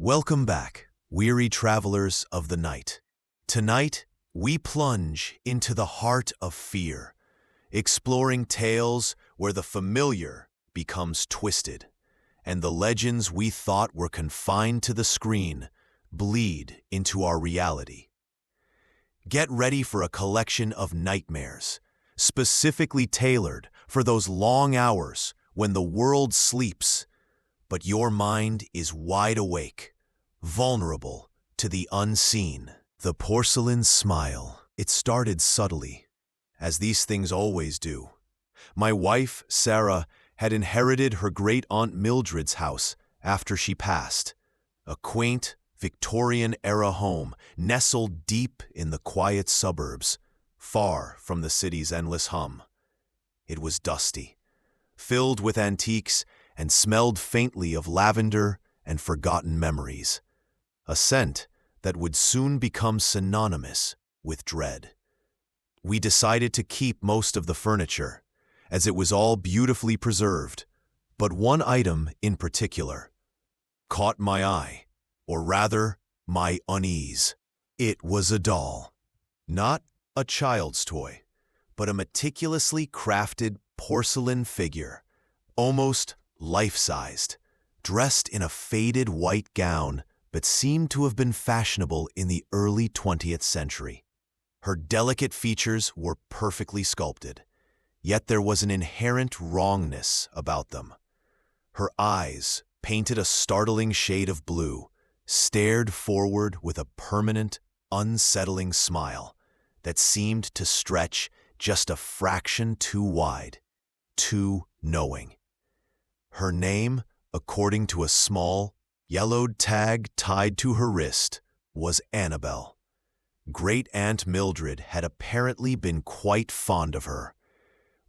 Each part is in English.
Welcome back, weary travelers of the night. Tonight, we plunge into the heart of fear, exploring tales where the familiar becomes twisted, and the legends we thought were confined to the screen bleed into our reality. Get ready for a collection of nightmares, specifically tailored for those long hours when the world sleeps, but your mind is wide awake, vulnerable to the unseen. The Porcelain Smile. It started subtly, as these things always do. My wife, Sarah, had inherited her great-aunt Mildred's house after she passed, a quaint, Victorian-era home nestled deep in the quiet suburbs, far from the city's endless hum. It was dusty, filled with antiques, and smelled faintly of lavender and forgotten memories, a scent that would soon become synonymous with dread. We decided to keep most of the furniture, as it was all beautifully preserved, but one item in particular caught my eye, or rather, my unease. It was a doll. Not a child's toy, but a meticulously crafted porcelain figure, almost life-sized, dressed in a faded white gown but seemed to have been fashionable in the early 20th century. Her delicate features were perfectly sculpted, yet there was an inherent wrongness about them. Her eyes, painted a startling shade of blue, stared forward with a permanent, unsettling smile that seemed to stretch just a fraction too wide, too knowing. Her name, according to a small, yellowed tag tied to her wrist, was Annabelle. Great-Aunt Mildred had apparently been quite fond of her.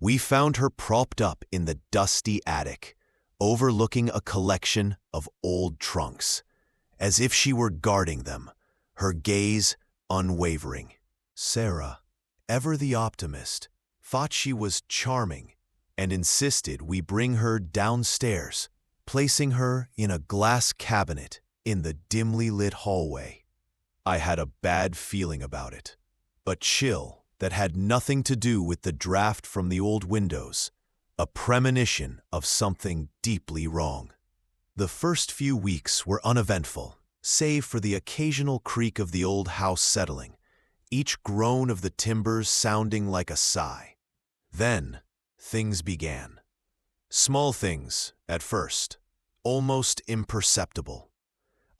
We found her propped up in the dusty attic, overlooking a collection of old trunks, as if she were guarding them, her gaze unwavering. Sarah, ever the optimist, thought she was charming and insisted we bring her downstairs, placing her in a glass cabinet in the dimly lit hallway. I had a bad feeling about it, a chill that had nothing to do with the draft from the old windows, a premonition of something deeply wrong. The first few weeks were uneventful, save for the occasional creak of the old house settling, each groan of the timbers sounding like a sigh. Then, things began. Small things, at first, almost imperceptible.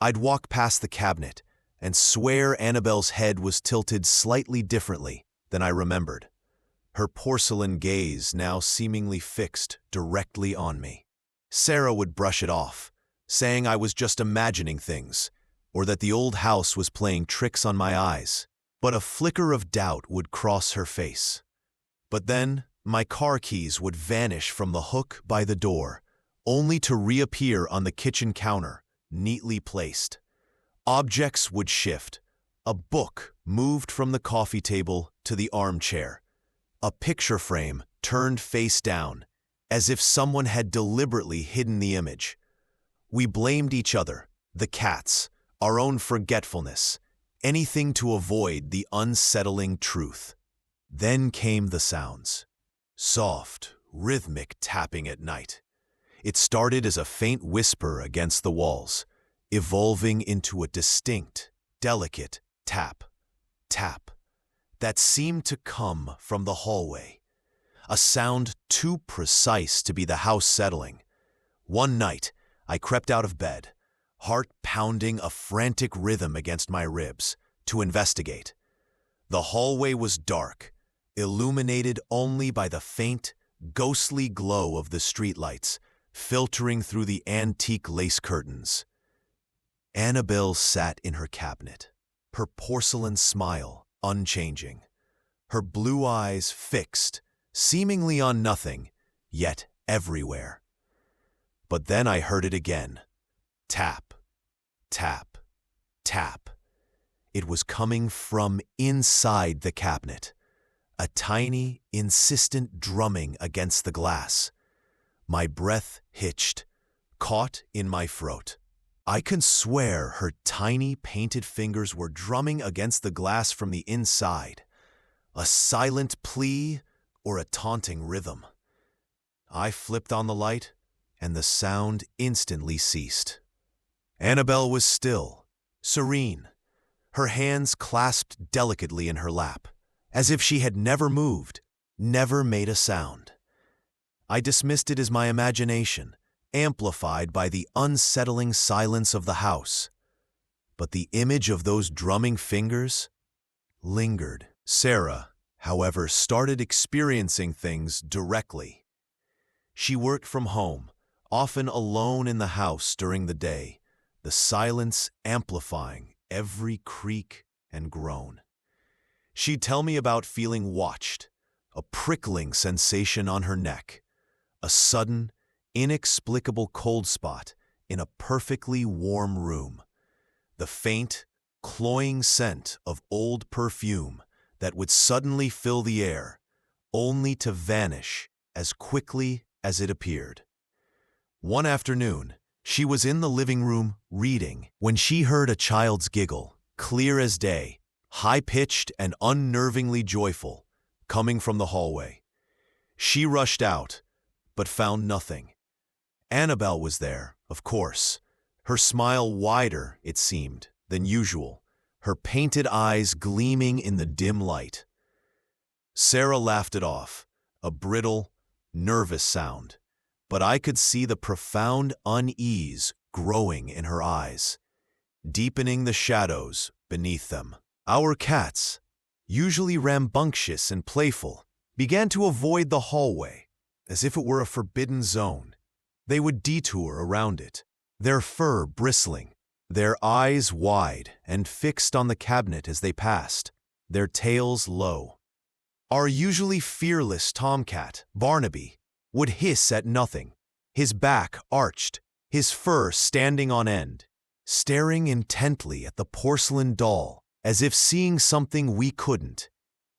I'd walk past the cabinet and swear Annabelle's head was tilted slightly differently than I remembered, her porcelain gaze now seemingly fixed directly on me. Sarah would brush it off, saying I was just imagining things, or that the old house was playing tricks on my eyes, but a flicker of doubt would cross her face. But then, my car keys would vanish from the hook by the door, only to reappear on the kitchen counter, neatly placed. Objects would shift. A book moved from the coffee table to the armchair. A picture frame turned face down, as if someone had deliberately hidden the image. We blamed each other, the cats, our own forgetfulness, anything to avoid the unsettling truth. Then came the sounds. Soft, rhythmic tapping at night. It started as a faint whisper against the walls, evolving into a distinct, delicate tap, tap, that seemed to come from the hallway, a sound too precise to be the house settling. One night, I crept out of bed, heart pounding a frantic rhythm against my ribs, to investigate. The hallway was dark, illuminated only by the faint, ghostly glow of the streetlights, filtering through the antique lace curtains. Annabelle sat in her cabinet, her porcelain smile unchanging, her blue eyes fixed, seemingly on nothing, yet everywhere. But then I heard it again. Tap, tap, tap. It was coming from inside the cabinet, a tiny, insistent drumming against the glass. My breath hitched, caught in my throat. I can swear her tiny painted fingers were drumming against the glass from the inside, a silent plea or a taunting rhythm. I flipped on the light, and the sound instantly ceased. Annabelle was still, serene, her hands clasped delicately in her lap, as if she had never moved, never made a sound. I dismissed it as my imagination, amplified by the unsettling silence of the house. But the image of those drumming fingers lingered. Sarah, however, started experiencing things directly. She worked from home, often alone in the house during the day, the silence amplifying every creak and groan. She'd tell me about feeling watched, a prickling sensation on her neck, a sudden, inexplicable cold spot in a perfectly warm room, the faint, cloying scent of old perfume that would suddenly fill the air, only to vanish as quickly as it appeared. One afternoon, she was in the living room reading when she heard a child's giggle, clear as day, high-pitched and unnervingly joyful, coming from the hallway. She rushed out, but found nothing. Annabelle was there, of course, her smile wider, it seemed, than usual, her painted eyes gleaming in the dim light. Sarah laughed it off, a brittle, nervous sound, but I could see the profound unease growing in her eyes, deepening the shadows beneath them. Our cats, usually rambunctious and playful, began to avoid the hallway, as if it were a forbidden zone. They would detour around it, their fur bristling, their eyes wide and fixed on the cabinet as they passed, their tails low. Our usually fearless tomcat, Barnaby, would hiss at nothing, his back arched, his fur standing on end, staring intently at the porcelain doll as if seeing something we couldn't.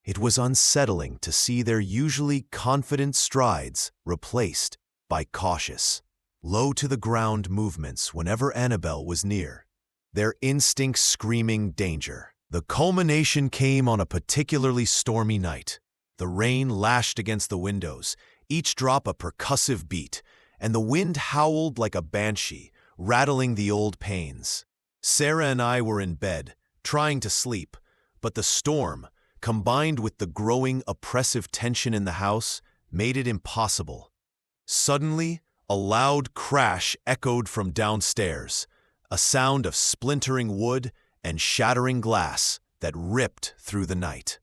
It was unsettling to see their usually confident strides replaced by cautious, low-to-the-ground movements whenever Annabelle was near, their instincts screaming danger. The culmination came on a particularly stormy night. The rain lashed against the windows, each drop a percussive beat, and the wind howled like a banshee, rattling the old panes. Sarah and I were in bed, trying to sleep, but the storm, combined with the growing oppressive tension in the house, made it impossible. Suddenly, a loud crash echoed from downstairs, a sound of splintering wood and shattering glass that ripped through the night.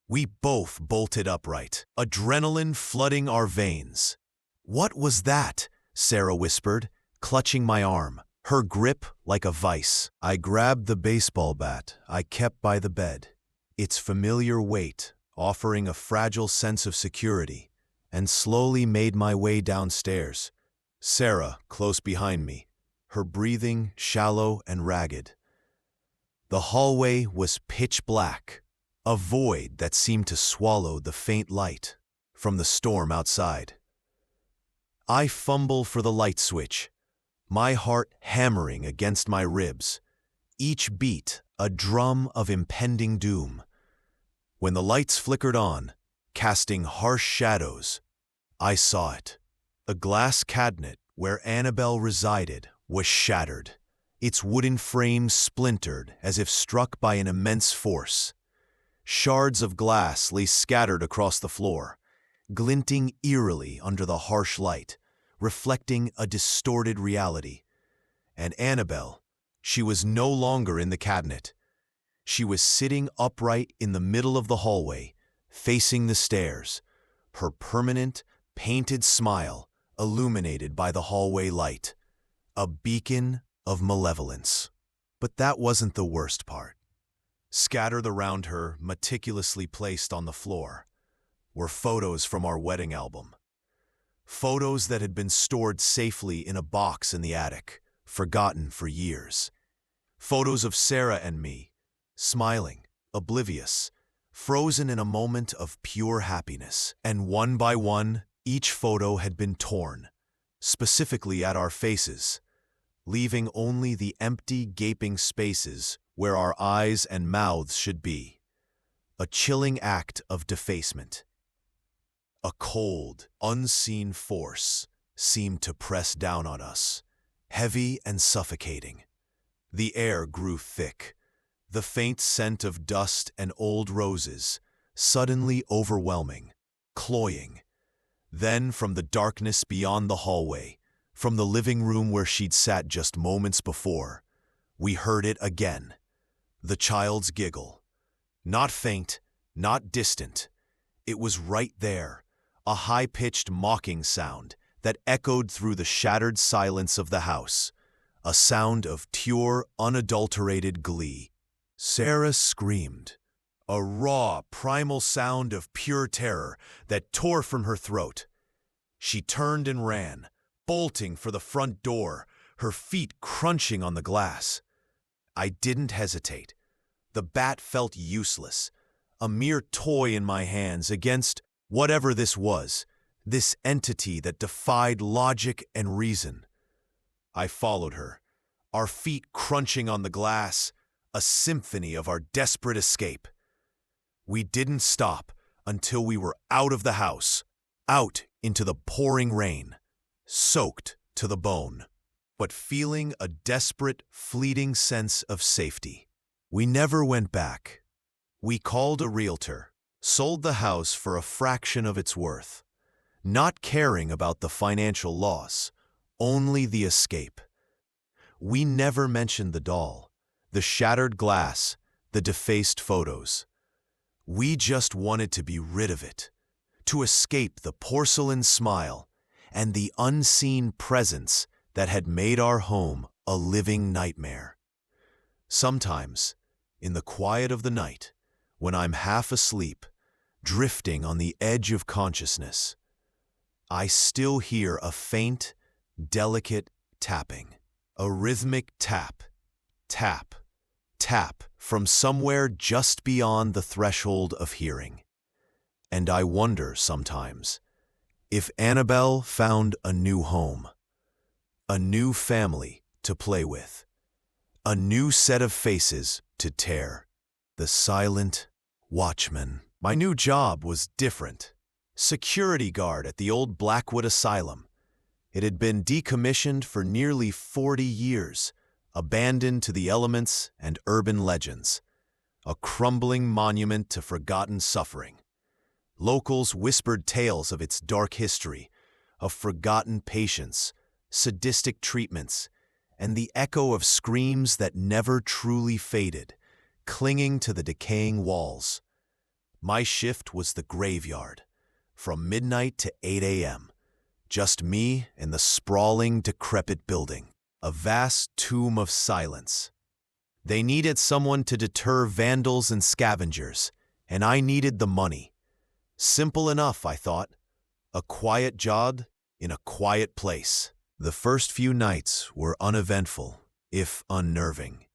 We both bolted upright, adrenaline flooding our veins. "What was that?" Sarah whispered, clutching my arm, her grip like a vice. I grabbed the baseball bat I kept by the bed, its familiar weight offering a fragile sense of security, and slowly made my way downstairs, Sarah close behind me, her breathing shallow and ragged. The hallway was pitch black, a void that seemed to swallow the faint light from the storm outside. I fumble for the light switch, my heart hammering against my ribs, each beat a drum of impending doom. When the lights flickered on, casting harsh shadows, I saw it. The glass cabinet where Annabelle resided was shattered, its wooden frame splintered as if struck by an immense force. Shards of glass lay scattered across the floor, glinting eerily under the harsh light, reflecting a distorted reality. And Annabelle, she was no longer in the cabinet. She was sitting upright in the middle of the hallway, facing the stairs, her permanent, painted smile illuminated by the hallway light, a beacon of malevolence. But that wasn't the worst part. Scattered around her, meticulously placed on the floor, were photos from our wedding album. Photos that had been stored safely in a box in the attic, forgotten for years. Photos of Sarah and me, smiling, oblivious, frozen in a moment of pure happiness. And one by one, each photo had been torn, specifically at our faces, leaving only the empty, gaping spaces where our eyes and mouths should be. A chilling act of defacement. A cold, unseen force seemed to press down on us, heavy and suffocating. The air grew thick, the faint scent of dust and old roses, suddenly overwhelming, cloying. Then, from the darkness beyond the hallway, from the living room where she'd sat just moments before, we heard it again. The child's giggle. Not faint, not distant. It was right there, a high-pitched mocking sound that echoed through the shattered silence of the house, a sound of pure, unadulterated glee. Sarah screamed, a raw, primal sound of pure terror that tore from her throat. She turned and ran, bolting for the front door, her feet crunching on the glass. I didn't hesitate. The bat felt useless, a mere toy in my hands against whatever this was, this entity that defied logic and reason. I followed her, our feet crunching on the glass, a symphony of our desperate escape. We didn't stop until we were out of the house, out into the pouring rain, soaked to the bone, but feeling a desperate, fleeting sense of safety. We never went back. We called a realtor, sold the house for a fraction of its worth, not caring about the financial loss, only the escape. We never mentioned the doll, the shattered glass, the defaced photos. We just wanted to be rid of it, to escape the porcelain smile and the unseen presence that had made our home a living nightmare. Sometimes, in the quiet of the night, when I'm half asleep, drifting on the edge of consciousness, I still hear a faint, delicate tapping, a rhythmic tap, tap, tap from somewhere just beyond the threshold of hearing. And I wonder sometimes if Annabelle found a new home, a new family to play with, a new set of faces to tear. The Silent Watchman. My new job was different. Security guard at the old Blackwood Asylum. It had been decommissioned for nearly 40 years, abandoned to the elements and urban legends. A crumbling monument to forgotten suffering. Locals whispered tales of its dark history, of forgotten patients, sadistic treatments, and the echo of screams that never truly faded, clinging to the decaying walls. My shift was the graveyard, from midnight to 8 a.m., just me and the sprawling, decrepit building, a vast tomb of silence. They needed someone to deter vandals and scavengers, and I needed the money. Simple enough, I thought. A quiet job in a quiet place. The first few nights were uneventful, if unnerving.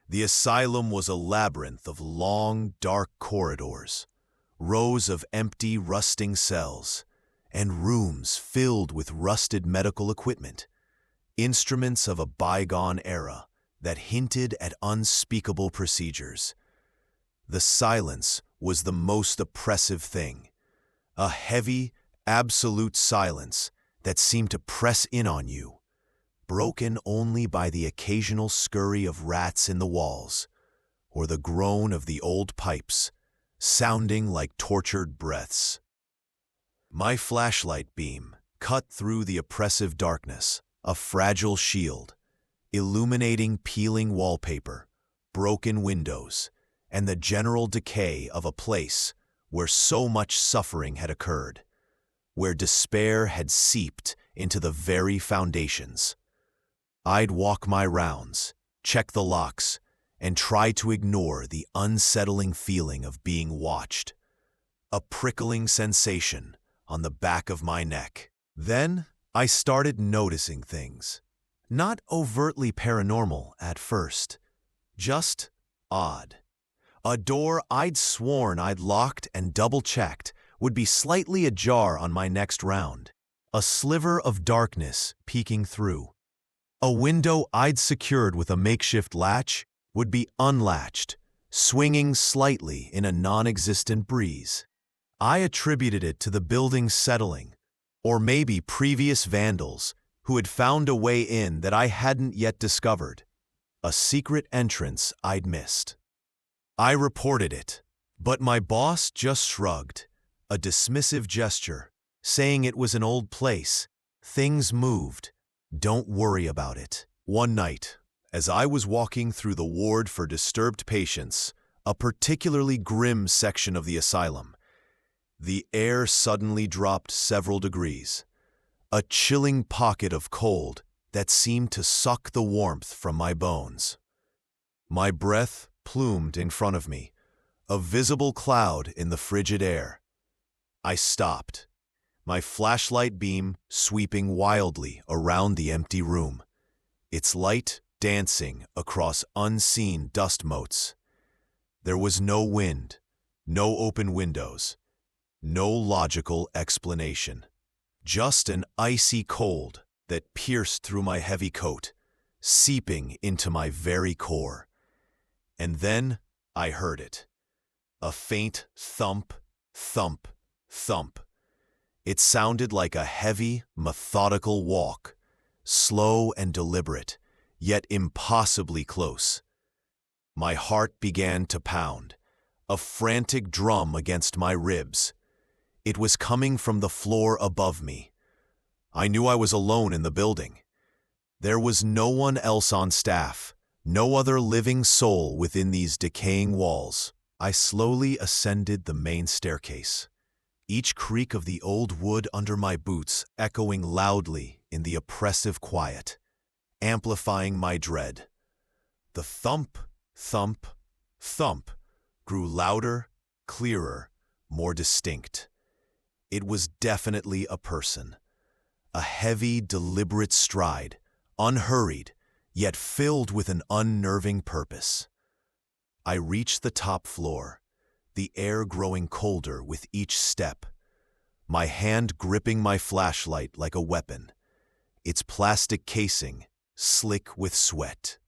The asylum was a labyrinth of long, dark corridors, rows of empty, rusting cells, and rooms filled with rusted medical equipment, instruments of a bygone era that hinted at unspeakable procedures. The silence was the most oppressive thing, a heavy, absolute silence that seemed to press in on you, broken only by the occasional scurry of rats in the walls, or the groan of the old pipes, sounding like tortured breaths. My flashlight beam cut through the oppressive darkness, a fragile shield, illuminating peeling wallpaper, broken windows, and the general decay of a place where so much suffering had occurred, where despair had seeped into the very foundations. I'd walk my rounds, check the locks, and try to ignore the unsettling feeling of being watched, a prickling sensation on the back of my neck. Then I started noticing things, not overtly paranormal at first, just odd. A door I'd sworn I'd locked and double-checked would be slightly ajar on my next round, a sliver of darkness peeking through. A window I'd secured with a makeshift latch would be unlatched, swinging slightly in a non-existent breeze. I attributed it to the building's settling, or maybe previous vandals who had found a way in that I hadn't yet discovered, a secret entrance I'd missed. I reported it, but my boss just shrugged, a dismissive gesture, saying it was an old place, things moved, don't worry about it. One night, as I was walking through the ward for disturbed patients, a particularly grim section of the asylum, the air suddenly dropped several degrees, a chilling pocket of cold that seemed to suck the warmth from my bones. My breath plumed in front of me, a visible cloud in the frigid air. I stopped, my flashlight beam sweeping wildly around the empty room, its light dancing across unseen dust motes. There was no wind, no open windows, no logical explanation. Just an icy cold that pierced through my heavy coat, seeping into my very core. And then I heard it. A faint thump, thump, thump. It sounded like a heavy, methodical walk, slow and deliberate, yet impossibly close. My heart began to pound, a frantic drum against my ribs. It was coming from the floor above me. I knew I was alone in the building. There was no one else on staff, no other living soul within these decaying walls. I slowly ascended the main staircase, each creak of the old wood under my boots echoing loudly in the oppressive quiet, amplifying my dread. The thump, thump, thump grew louder, clearer, more distinct. It was definitely a person. A heavy, deliberate stride, unhurried, yet filled with an unnerving purpose. I reached the top floor, the air growing colder with each step, my hand gripping my flashlight like a weapon, its plastic casing slick with sweat.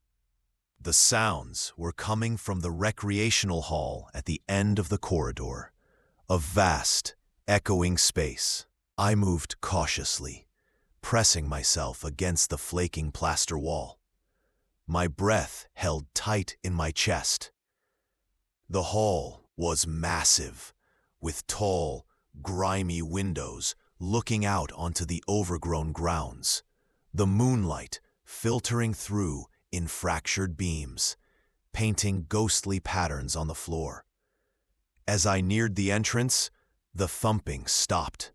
The sounds were coming from the recreational hall at the end of the corridor, a vast, echoing space. I moved cautiously, pressing myself against the flaking plaster wall. My breath held tight in my chest. The hall was massive, with tall, grimy windows looking out onto the overgrown grounds, the moonlight filtering through in fractured beams, painting ghostly patterns on the floor. As I neared the entrance, the thumping stopped.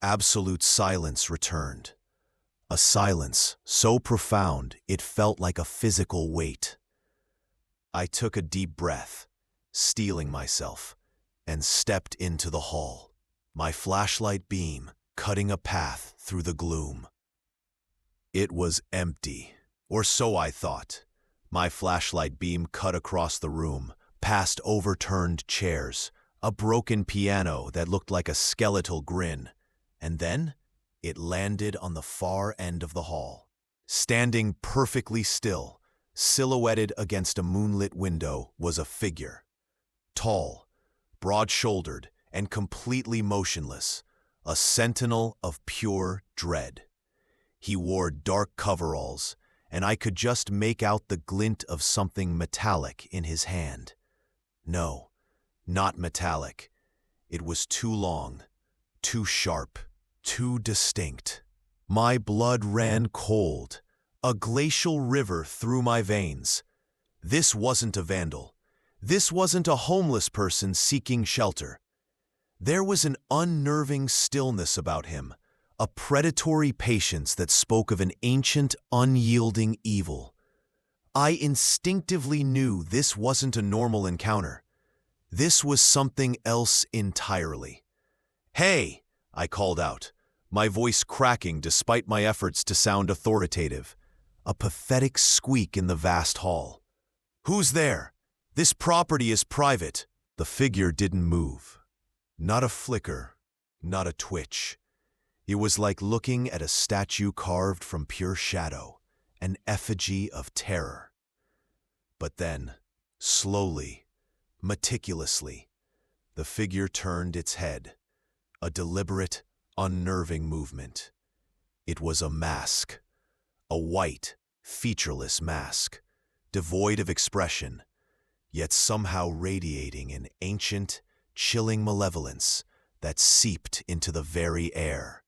Absolute silence returned, a silence so profound it felt like a physical weight. I took a deep breath, steeling myself, and stepped into the hall, my flashlight beam cutting a path through the gloom. It was empty, or so I thought. My flashlight beam cut across the room, past overturned chairs, a broken piano that looked like a skeletal grin, and then it landed on the far end of the hall. Standing perfectly still, silhouetted against a moonlit window, was a figure. Tall, broad-shouldered, and completely motionless, a sentinel of pure dread. He wore dark coveralls, and I could just make out the glint of something metallic in his hand. No, not metallic. It was too long, too sharp, too distinct. My blood ran cold, a glacial river through my veins. This wasn't a vandal. This wasn't a homeless person seeking shelter. There was an unnerving stillness about him, a predatory patience that spoke of an ancient, unyielding evil. I instinctively knew this wasn't a normal encounter. This was something else entirely. "Hey!" I called out, my voice cracking despite my efforts to sound authoritative, a pathetic squeak in the vast hall. "Who's there? This property is private." The figure didn't move. Not a flicker, not a twitch. It was like looking at a statue carved from pure shadow, an effigy of terror. But then, slowly, meticulously, the figure turned its head, a deliberate, unnerving movement. It was a mask, a white, featureless mask, devoid of expression, yet somehow radiating an ancient, chilling malevolence that seeped into the very air.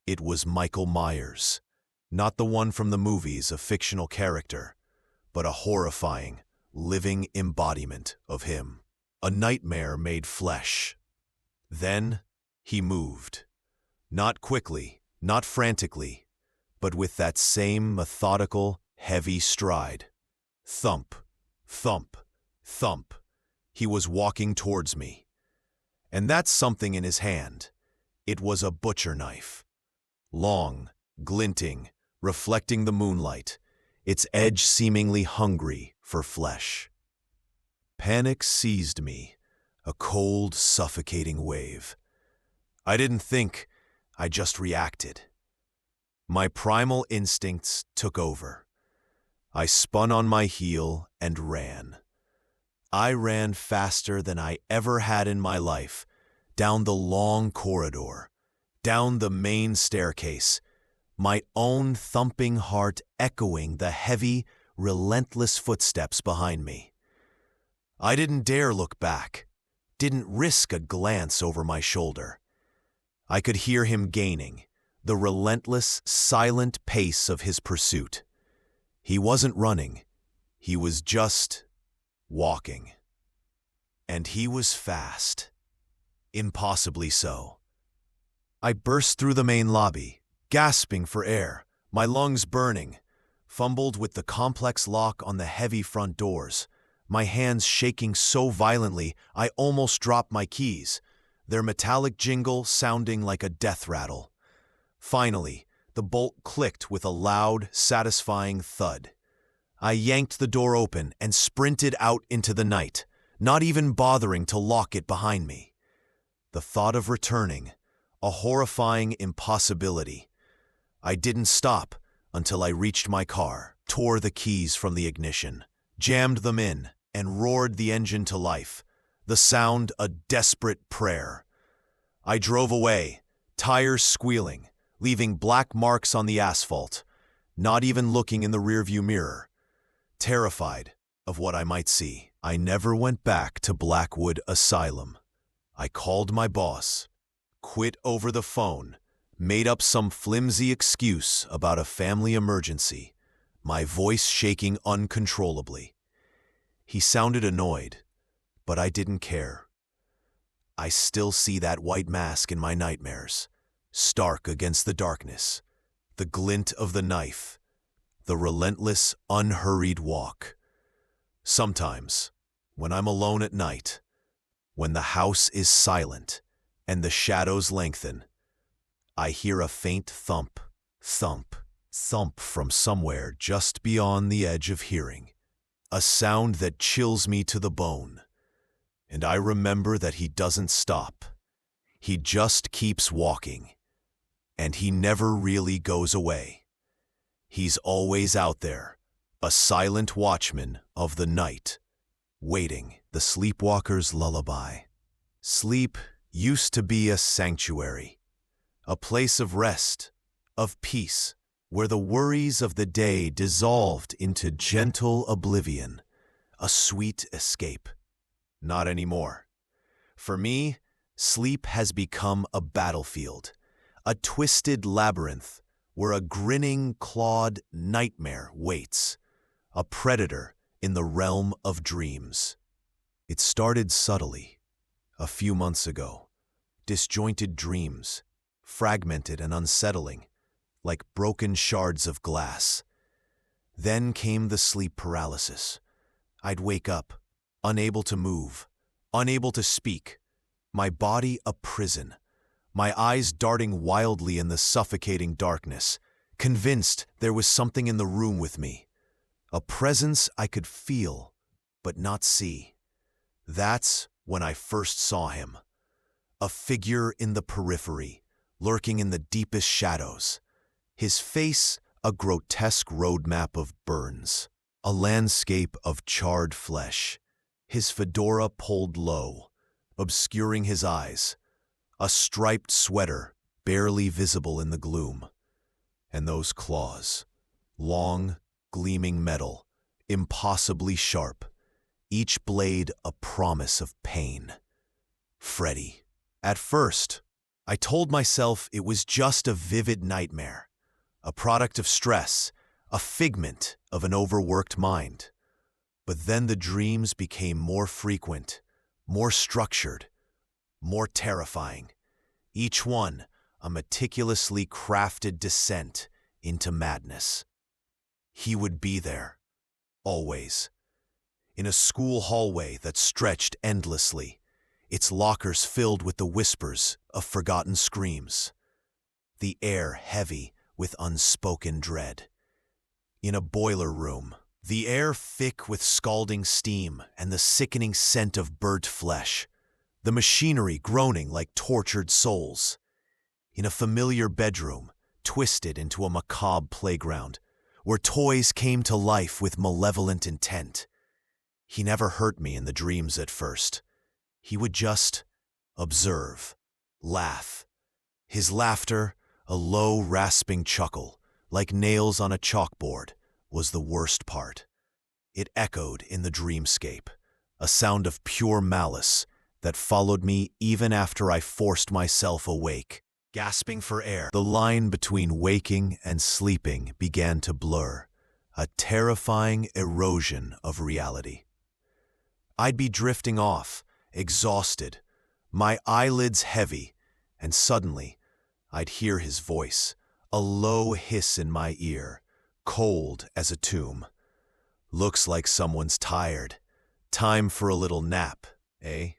It was Michael Myers, not the one from the movies, a fictional character, but a horrifying, living embodiment of him. A nightmare made flesh. Then he moved. Not quickly, not frantically, but with that same methodical, heavy stride. Thump, thump, thump. He was walking towards me. And that something in his hand. It was a butcher knife. Long, glinting, reflecting the moonlight, its edge seemingly hungry for flesh. Panic seized me, a cold, suffocating wave. I didn't think, I just reacted. My primal instincts took over. I spun on my heel and ran. I ran faster than I ever had in my life, down the long corridor, down the main staircase, my own thumping heart echoing the heavy, relentless footsteps behind me. I didn't dare look back, didn't risk a glance over my shoulder. I could hear him gaining, the relentless, silent pace of his pursuit. He wasn't running, he was just walking. And he was fast. Impossibly so. I burst through the main lobby, gasping for air, my lungs burning, fumbled with the complex lock on the heavy front doors, my hands shaking so violently I almost dropped my keys, their metallic jingle sounding like a death rattle. Finally, the bolt clicked with a loud, satisfying thud. I yanked the door open and sprinted out into the night, not even bothering to lock it behind me. The thought of returning, a horrifying impossibility. I didn't stop until I reached my car, tore the keys from the ignition, jammed them in, and roared the engine to life, the sound a desperate prayer. I drove away, tires squealing, leaving black marks on the asphalt, not even looking in the rearview mirror. Terrified of what I might see, I never went back to Blackwood Asylum. I called my boss, quit over the phone, made up some flimsy excuse about a family emergency, my voice shaking uncontrollably. He sounded annoyed, but I didn't care. I still see that white mask in my nightmares, stark against the darkness, the glint of the knife, the relentless, unhurried walk. Sometimes, when I'm alone at night, when the house is silent and the shadows lengthen, I hear a faint thump, thump, thump from somewhere just beyond the edge of hearing, a sound that chills me to the bone. And I remember that he doesn't stop. He just keeps walking. And he never really goes away. He's always out there, a silent watchman of the night, waiting, the sleepwalker's lullaby. Sleep used to be a sanctuary, a place of rest, of peace, where the worries of the day dissolved into gentle oblivion, a sweet escape. Not anymore. For me, sleep has become a battlefield, a twisted labyrinth where a grinning, clawed nightmare waits, a predator in the realm of dreams. It started subtly, a few months ago, disjointed dreams, fragmented and unsettling, like broken shards of glass. Then came the sleep paralysis. I'd wake up, unable to move, unable to speak, my body a prison, my eyes darting wildly in the suffocating darkness, convinced there was something in the room with me, a presence I could feel but not see. That's when I first saw him, a figure in the periphery, lurking in the deepest shadows. His face a grotesque roadmap of burns, a landscape of charred flesh. His fedora pulled low, obscuring his eyes, a striped sweater barely visible in the gloom. And those claws, long, gleaming metal, impossibly sharp, each blade a promise of pain. Freddy. At first, I told myself it was just a vivid nightmare, a product of stress, a figment of an overworked mind. But then the dreams became more frequent, more structured, more terrifying. Each one a meticulously crafted descent into madness. He would be there, always, in a school hallway that stretched endlessly, its lockers filled with the whispers of forgotten screams, the air heavy with unspoken dread. In a boiler room, the air thick with scalding steam and the sickening scent of burnt flesh, the machinery groaning like tortured souls. In a familiar bedroom, twisted into a macabre playground, where toys came to life with malevolent intent. He never hurt me in the dreams at first. He would just observe, laugh. His laughter, a low, rasping chuckle, like nails on a chalkboard, was the worst part. It echoed in the dreamscape, a sound of pure malice that followed me even after I forced myself awake. Gasping for air, the line between waking and sleeping began to blur, a terrifying erosion of reality. I'd be drifting off, exhausted, my eyelids heavy, and suddenly I'd hear his voice, a low hiss in my ear, cold as a tomb. "Looks like someone's tired. Time for a little nap, eh?"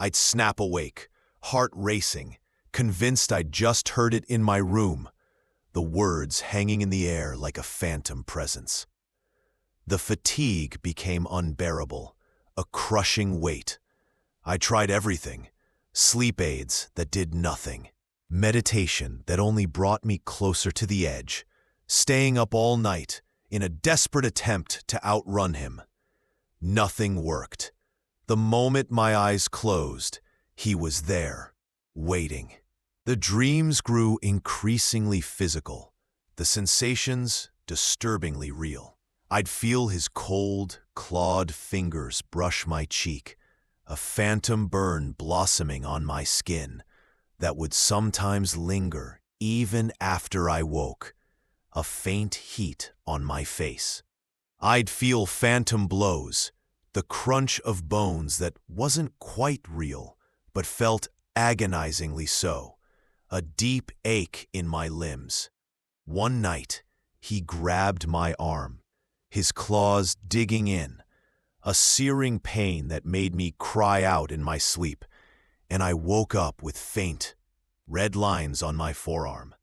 I'd snap awake, heart racing, convinced I'd just heard it in my room, the words hanging in the air like a phantom presence. The fatigue became unbearable, a crushing weight. I tried everything, sleep aids that did nothing, meditation that only brought me closer to the edge, staying up all night in a desperate attempt to outrun him. Nothing worked. The moment my eyes closed, he was there, waiting. The dreams grew increasingly physical, the sensations disturbingly real. I'd feel his cold, clawed fingers brush my cheek, a phantom burn blossoming on my skin that would sometimes linger even after I woke, a faint heat on my face. I'd feel phantom blows, the crunch of bones that wasn't quite real, but felt agonizingly so, a deep ache in my limbs. One night, he grabbed my arm, his claws digging in, a searing pain that made me cry out in my sleep, and I woke up with faint, red lines on my forearm,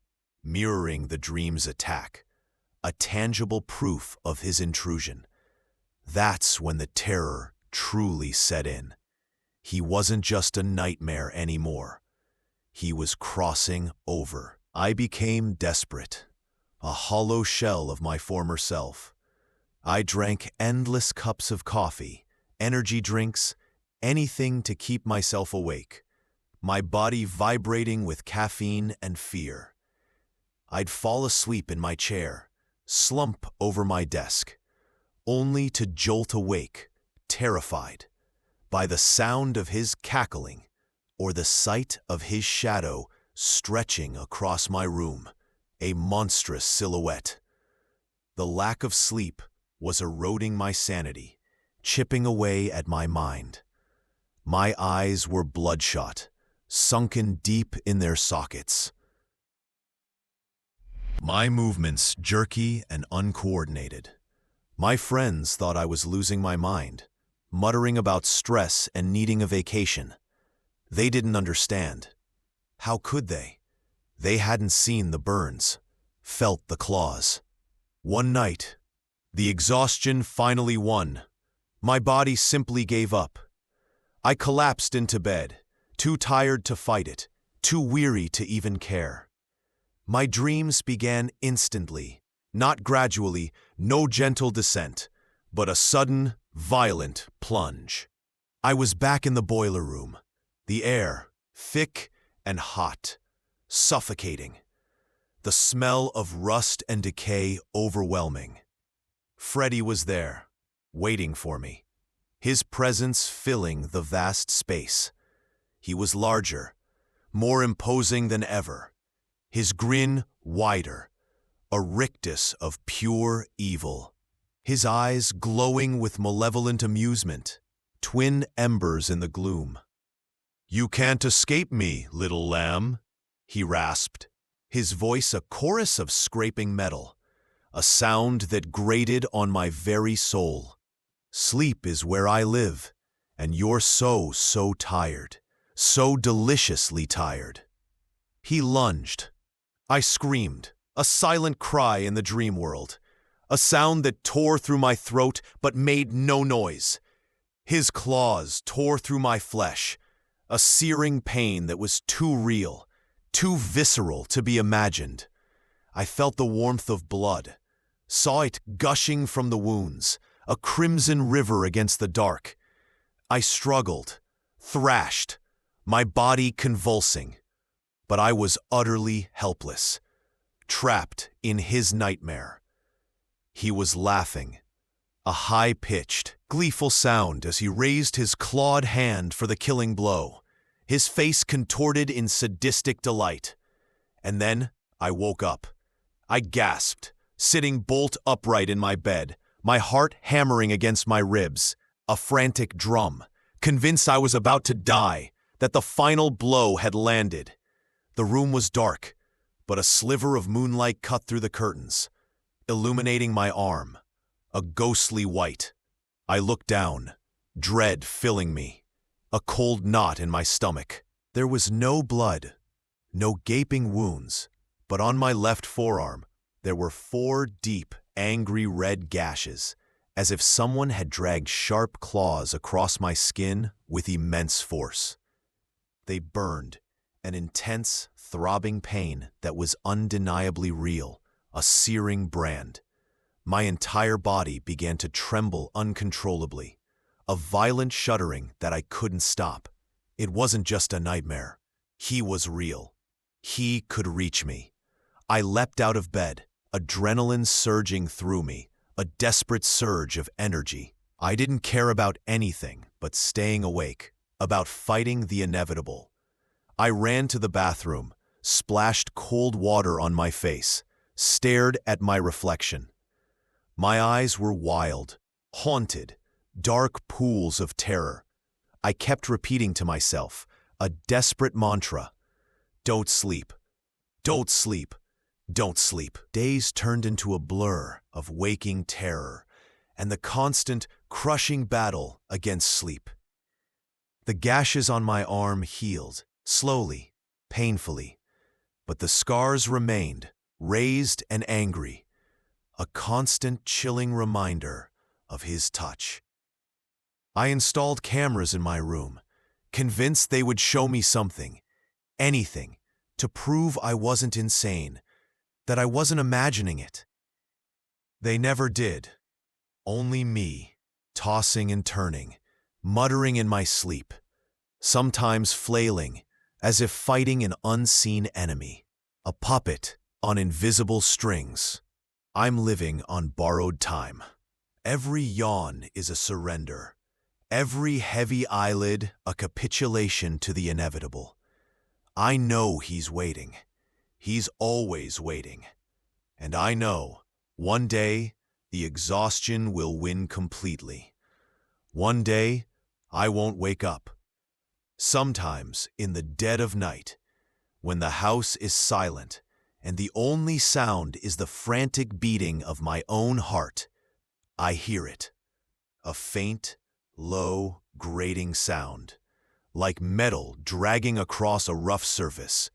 mirroring the dream's attack, a tangible proof of his intrusion. That's when the terror truly set in. He wasn't just a nightmare anymore. He was crossing over. I became desperate, a hollow shell of my former self. I drank endless cups of coffee, energy drinks, anything to keep myself awake, my body vibrating with caffeine and fear. I'd fall asleep in my chair, slump over my desk, only to jolt awake, terrified, by the sound of his cackling or the sight of his shadow stretching across my room, a monstrous silhouette. The lack of sleep was eroding my sanity, chipping away at my mind. My eyes were bloodshot, sunken deep in their sockets. My movements jerky and uncoordinated. My friends thought I was losing my mind, muttering about stress and needing a vacation. They didn't understand. How could they? They hadn't seen the burns, felt the claws. One night, the exhaustion finally won. My body simply gave up. I collapsed into bed, too tired to fight it, too weary to even care. My dreams began instantly, not gradually, no gentle descent, but a sudden, violent plunge. I was back in the boiler room, the air thick and hot, suffocating, the smell of rust and decay overwhelming. Freddy was there, waiting for me, his presence filling the vast space. He was larger, more imposing than ever, his grin wider, a rictus of pure evil, his eyes glowing with malevolent amusement, twin embers in the gloom. "You can't escape me, little lamb," he rasped, his voice a chorus of scraping metal, a sound that grated on my very soul. "Sleep is where I live, and you're so tired, so deliciously tired." He lunged. I screamed, a silent cry in the dream world, a sound that tore through my throat but made no noise. His claws tore through my flesh, a searing pain that was too real, too visceral to be imagined. I felt the warmth of blood, saw it gushing from the wounds, a crimson river against the dark. I struggled, thrashed, my body convulsing, but I was utterly helpless, trapped in his nightmare. He was laughing, a high-pitched, gleeful sound as he raised his clawed hand for the killing blow, his face contorted in sadistic delight. And then I woke up. I gasped, sitting bolt upright in my bed, my heart hammering against my ribs, a frantic drum, convinced I was about to die, that the final blow had landed. The room was dark, but a sliver of moonlight cut through the curtains, illuminating my arm, a ghostly white. I looked down, dread filling me, a cold knot in my stomach. There was no blood, no gaping wounds, but on my left forearm there were 4 deep, angry red gashes, as if someone had dragged sharp claws across my skin with immense force. They burned, an intense, throbbing pain that was undeniably real, a searing brand. My entire body began to tremble uncontrollably, a violent shuddering that I couldn't stop. It wasn't just a nightmare. He was real. He could reach me. I leapt out of bed, adrenaline surging through me, a desperate surge of energy. I didn't care about anything but staying awake, about fighting the inevitable. I ran to the bathroom, splashed cold water on my face, stared at my reflection. My eyes were wild, haunted, dark pools of terror. I kept repeating to myself, a desperate mantra, "Don't sleep, don't sleep, don't sleep." Days turned into a blur of waking terror and the constant, crushing battle against sleep. The gashes on my arm healed, slowly, painfully, but the scars remained, raised and angry, a constant chilling reminder of his touch. I installed cameras in my room, convinced they would show me something, anything, to prove I wasn't insane, that I wasn't imagining it. They never did. Only me, tossing and turning, muttering in my sleep, sometimes flailing, as if fighting an unseen enemy, a puppet on invisible strings. I'm living on borrowed time. Every yawn is a surrender. Every heavy eyelid a capitulation to the inevitable. I know he's waiting. He's always waiting. And I know, one day, the exhaustion will win completely. One day, I won't wake up. Sometimes, in the dead of night, when the house is silent, and the only sound is the frantic beating of my own heart, I hear it. A faint, low, grating sound, like metal dragging across a rough surface,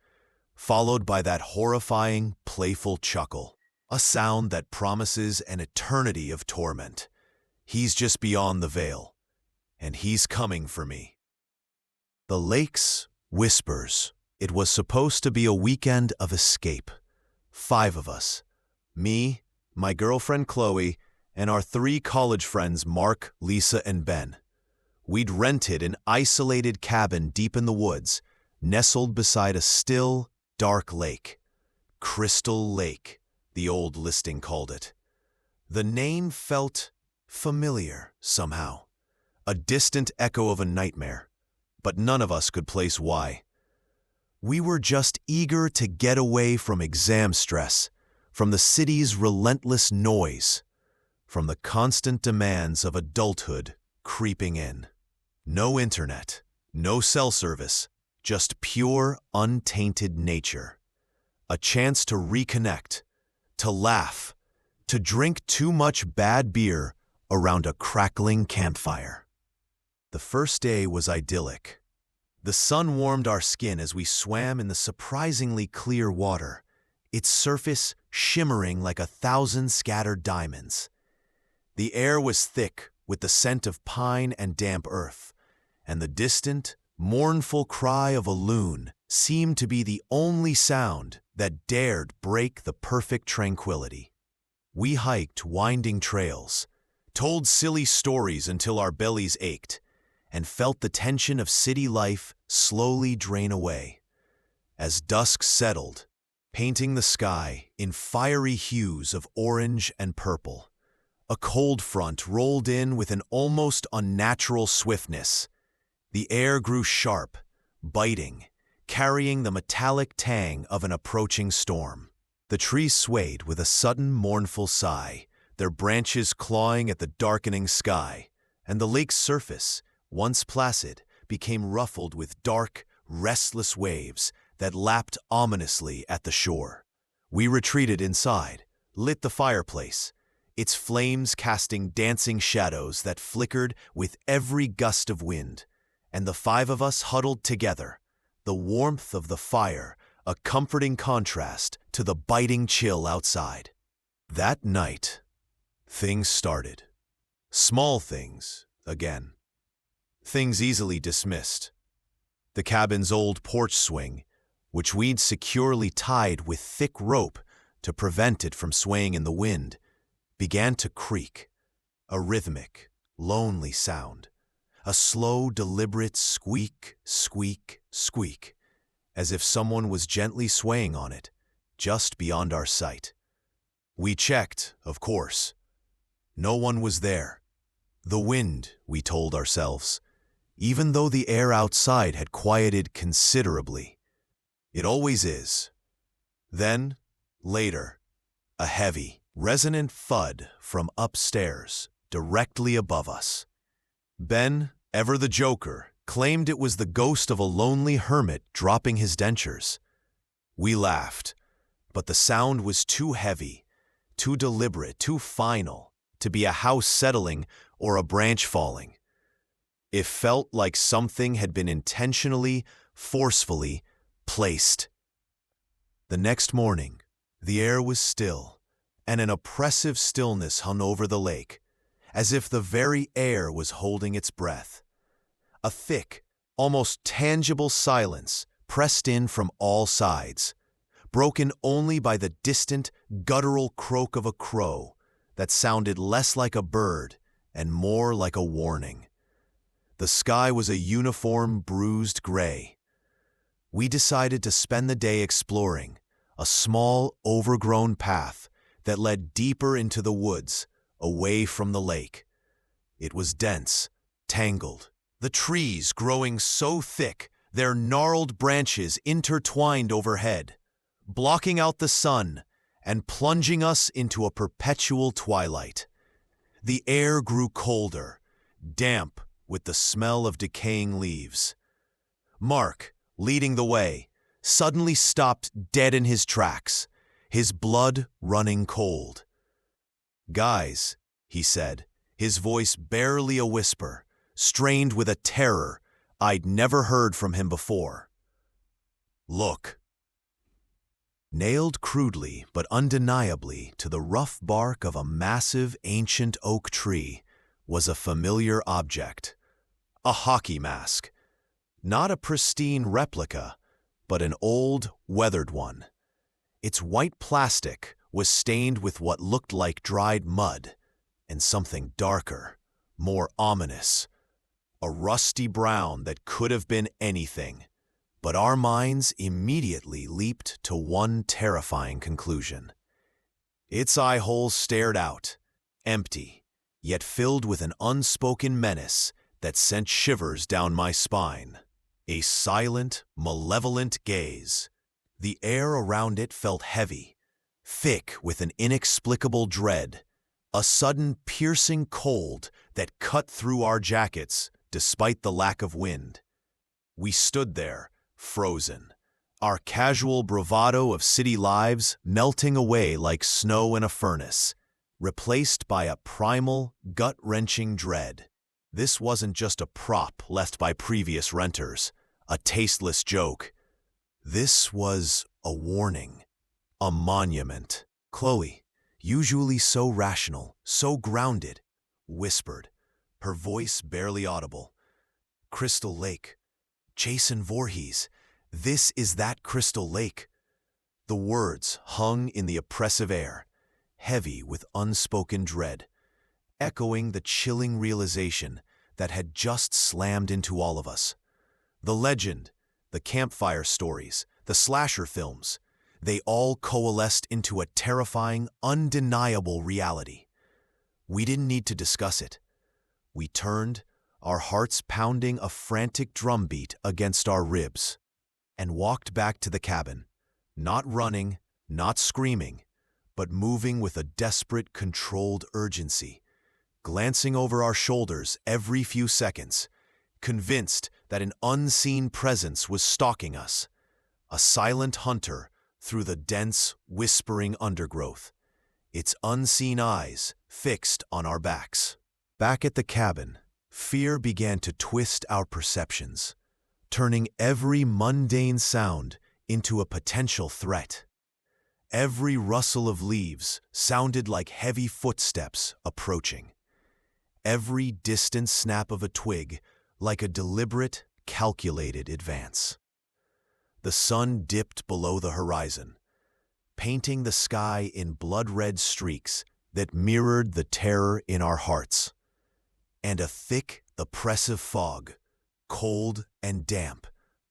followed by that horrifying, playful chuckle. A sound that promises an eternity of torment. He's just beyond the veil, and he's coming for me. The lake's whispers It was supposed to be a weekend of escape. 5 of us. Me, my girlfriend Chloe, and our 3 college friends Mark, Lisa, and Ben. We'd rented an isolated cabin deep in the woods, nestled beside a still, dark lake. Crystal Lake, the old listing called it. The name felt familiar somehow, a distant echo of a nightmare, but none of us could place why. We were just eager to get away from exam stress, from the city's relentless noise, from the constant demands of adulthood creeping in. No internet, no cell service, just pure, untainted nature. A chance to reconnect, to laugh, to drink too much bad beer around a crackling campfire. The first day was idyllic. The sun warmed our skin as we swam in the surprisingly clear water, its surface shimmering like 1,000 scattered diamonds. The air was thick with the scent of pine and damp earth, and the distant, mournful cry of a loon seemed to be the only sound that dared break the perfect tranquility. We hiked winding trails, told silly stories until our bellies ached, and felt the tension of city life slowly drain away. As dusk settled, painting the sky in fiery hues of orange and purple, a cold front rolled in with an almost unnatural swiftness. The air grew sharp, biting, carrying the metallic tang of an approaching storm. The trees swayed with a sudden mournful sigh, their branches clawing at the darkening sky, and the lake's surface, once placid, became ruffled with dark, restless waves that lapped ominously at the shore. We retreated inside, lit the fireplace, its flames casting dancing shadows that flickered with every gust of wind, and the 5 of us huddled together, the warmth of the fire a comforting contrast to the biting chill outside. That night, things started. Small things, again. Things easily dismissed. The cabin's old porch swing, which we'd securely tied with thick rope to prevent it from swaying in the wind, began to creak, a rhythmic, lonely sound, a slow, deliberate squeak, squeak, squeak, as if someone was gently swaying on it, just beyond our sight. We checked, of course. No one was there. The wind, we told ourselves, even though the air outside had quieted considerably. It always is. Then, later, a heavy, resonant thud from upstairs, directly above us. Ben, ever the joker, claimed it was the ghost of a lonely hermit dropping his dentures. We laughed, but the sound was too heavy, too deliberate, too final to be a house settling or a branch falling. It felt like something had been intentionally, forcefully placed. The next morning, the air was still, and an oppressive stillness hung over the lake, as if the very air was holding its breath. A thick, almost tangible silence pressed in from all sides, broken only by the distant, guttural croak of a crow that sounded less like a bird and more like a warning. The sky was a uniform, bruised gray. We decided to spend the day exploring a small, overgrown path that led deeper into the woods, away from the lake. It was dense, tangled, the trees growing so thick their gnarled branches intertwined overhead, blocking out the sun and plunging us into a perpetual twilight. The air grew colder, damp with the smell of decaying leaves. Mark, leading the way, suddenly stopped dead in his tracks, his blood running cold. "Guys," he said, his voice barely a whisper, strained with a terror I'd never heard from him before. "Look." Nailed crudely but undeniably to the rough bark of a massive ancient oak tree was a familiar object. A hockey mask. Not a pristine replica, but an old, weathered one. Its white plastic was stained with what looked like dried mud, and something darker, more ominous. A rusty brown that could have been anything. But our minds immediately leaped to one terrifying conclusion. Its eye holes stared out, empty, yet filled with an unspoken menace that sent shivers down my spine. A silent, malevolent gaze. The air around it felt heavy, thick with an inexplicable dread, a sudden piercing cold that cut through our jackets despite the lack of wind. We stood there, frozen, our casual bravado of city lives melting away like snow in a furnace, replaced by a primal, gut-wrenching dread. This wasn't just a prop left by previous renters, a tasteless joke. This was a warning, a monument. Chloe, usually so rational, so grounded, whispered, her voice barely audible. Crystal Lake. Jason Voorhees. This is that Crystal Lake. The words hung in the oppressive air, heavy with unspoken dread, echoing the chilling realization that had just slammed into all of us. The legend, the campfire stories, the slasher films, they all coalesced into a terrifying, undeniable reality. We didn't need to discuss it. We turned, our hearts pounding a frantic drumbeat against our ribs, and walked back to the cabin, not running, not screaming, but moving with a desperate, controlled urgency, glancing over our shoulders every few seconds, convinced that an unseen presence was stalking us, a silent hunter through the dense, whispering undergrowth, its unseen eyes fixed on our backs. Back at the cabin, fear began to twist our perceptions, turning every mundane sound into a potential threat. Every rustle of leaves sounded like heavy footsteps approaching. Every distant snap of a twig like a deliberate, calculated advance. The sun dipped below the horizon, painting the sky in blood-red streaks that mirrored the terror in our hearts. And a thick, oppressive fog, cold and damp,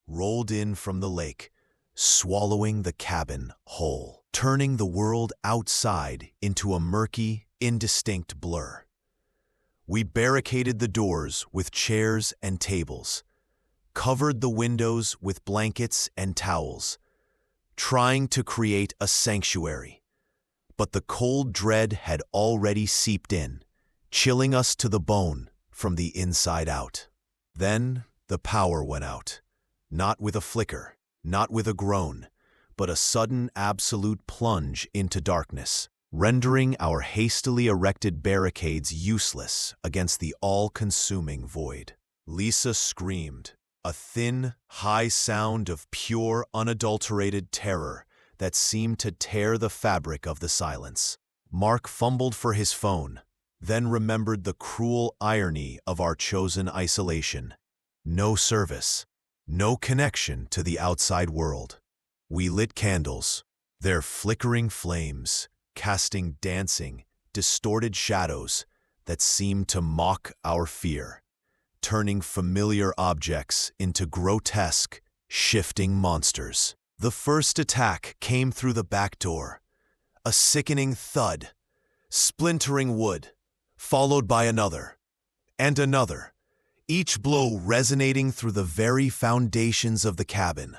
rolled in from the lake, swallowing the cabin whole, turning the world outside into a murky, indistinct blur. We barricaded the doors with chairs and tables, covered the windows with blankets and towels, trying to create a sanctuary. But the cold dread had already seeped in, chilling us to the bone from the inside out. Then the power went out, not with a flicker, not with a groan, but a sudden absolute plunge into darkness, rendering our hastily erected barricades useless against the all-consuming void. Lisa screamed, a thin, high sound of pure, unadulterated terror that seemed to tear the fabric of the silence. Mark fumbled for his phone, then remembered the cruel irony of our chosen isolation. No service, no connection to the outside world. We lit candles, their flickering flames casting dancing, distorted shadows that seemed to mock our fear, turning familiar objects into grotesque, shifting monsters. The first attack came through the back door, a sickening thud, splintering wood, followed by another, and another, each blow resonating through the very foundations of the cabin.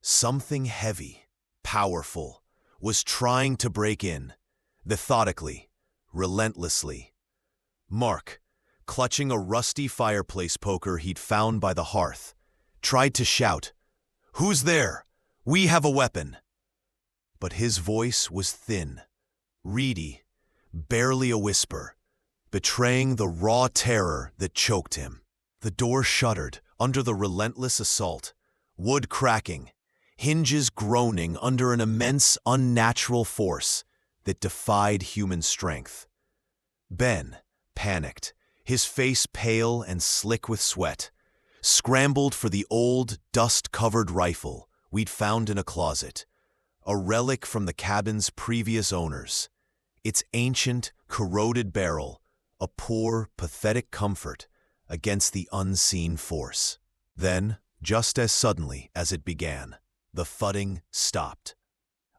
Something heavy, powerful, was trying to break in, methodically, relentlessly. Mark, clutching a rusty fireplace poker he'd found by the hearth, tried to shout, "Who's there? We have a weapon!" But his voice was thin, reedy, barely a whisper, betraying the raw terror that choked him. The door shuddered under the relentless assault, wood cracking, hinges groaning under an immense, unnatural force that defied human strength. Ben, panicked, his face pale and slick with sweat, scrambled for the old, dust-covered rifle we'd found in a closet, a relic from the cabin's previous owners. Its ancient, corroded barrel, a poor, pathetic comfort against the unseen force. Then, just as suddenly as it began, the thudding stopped.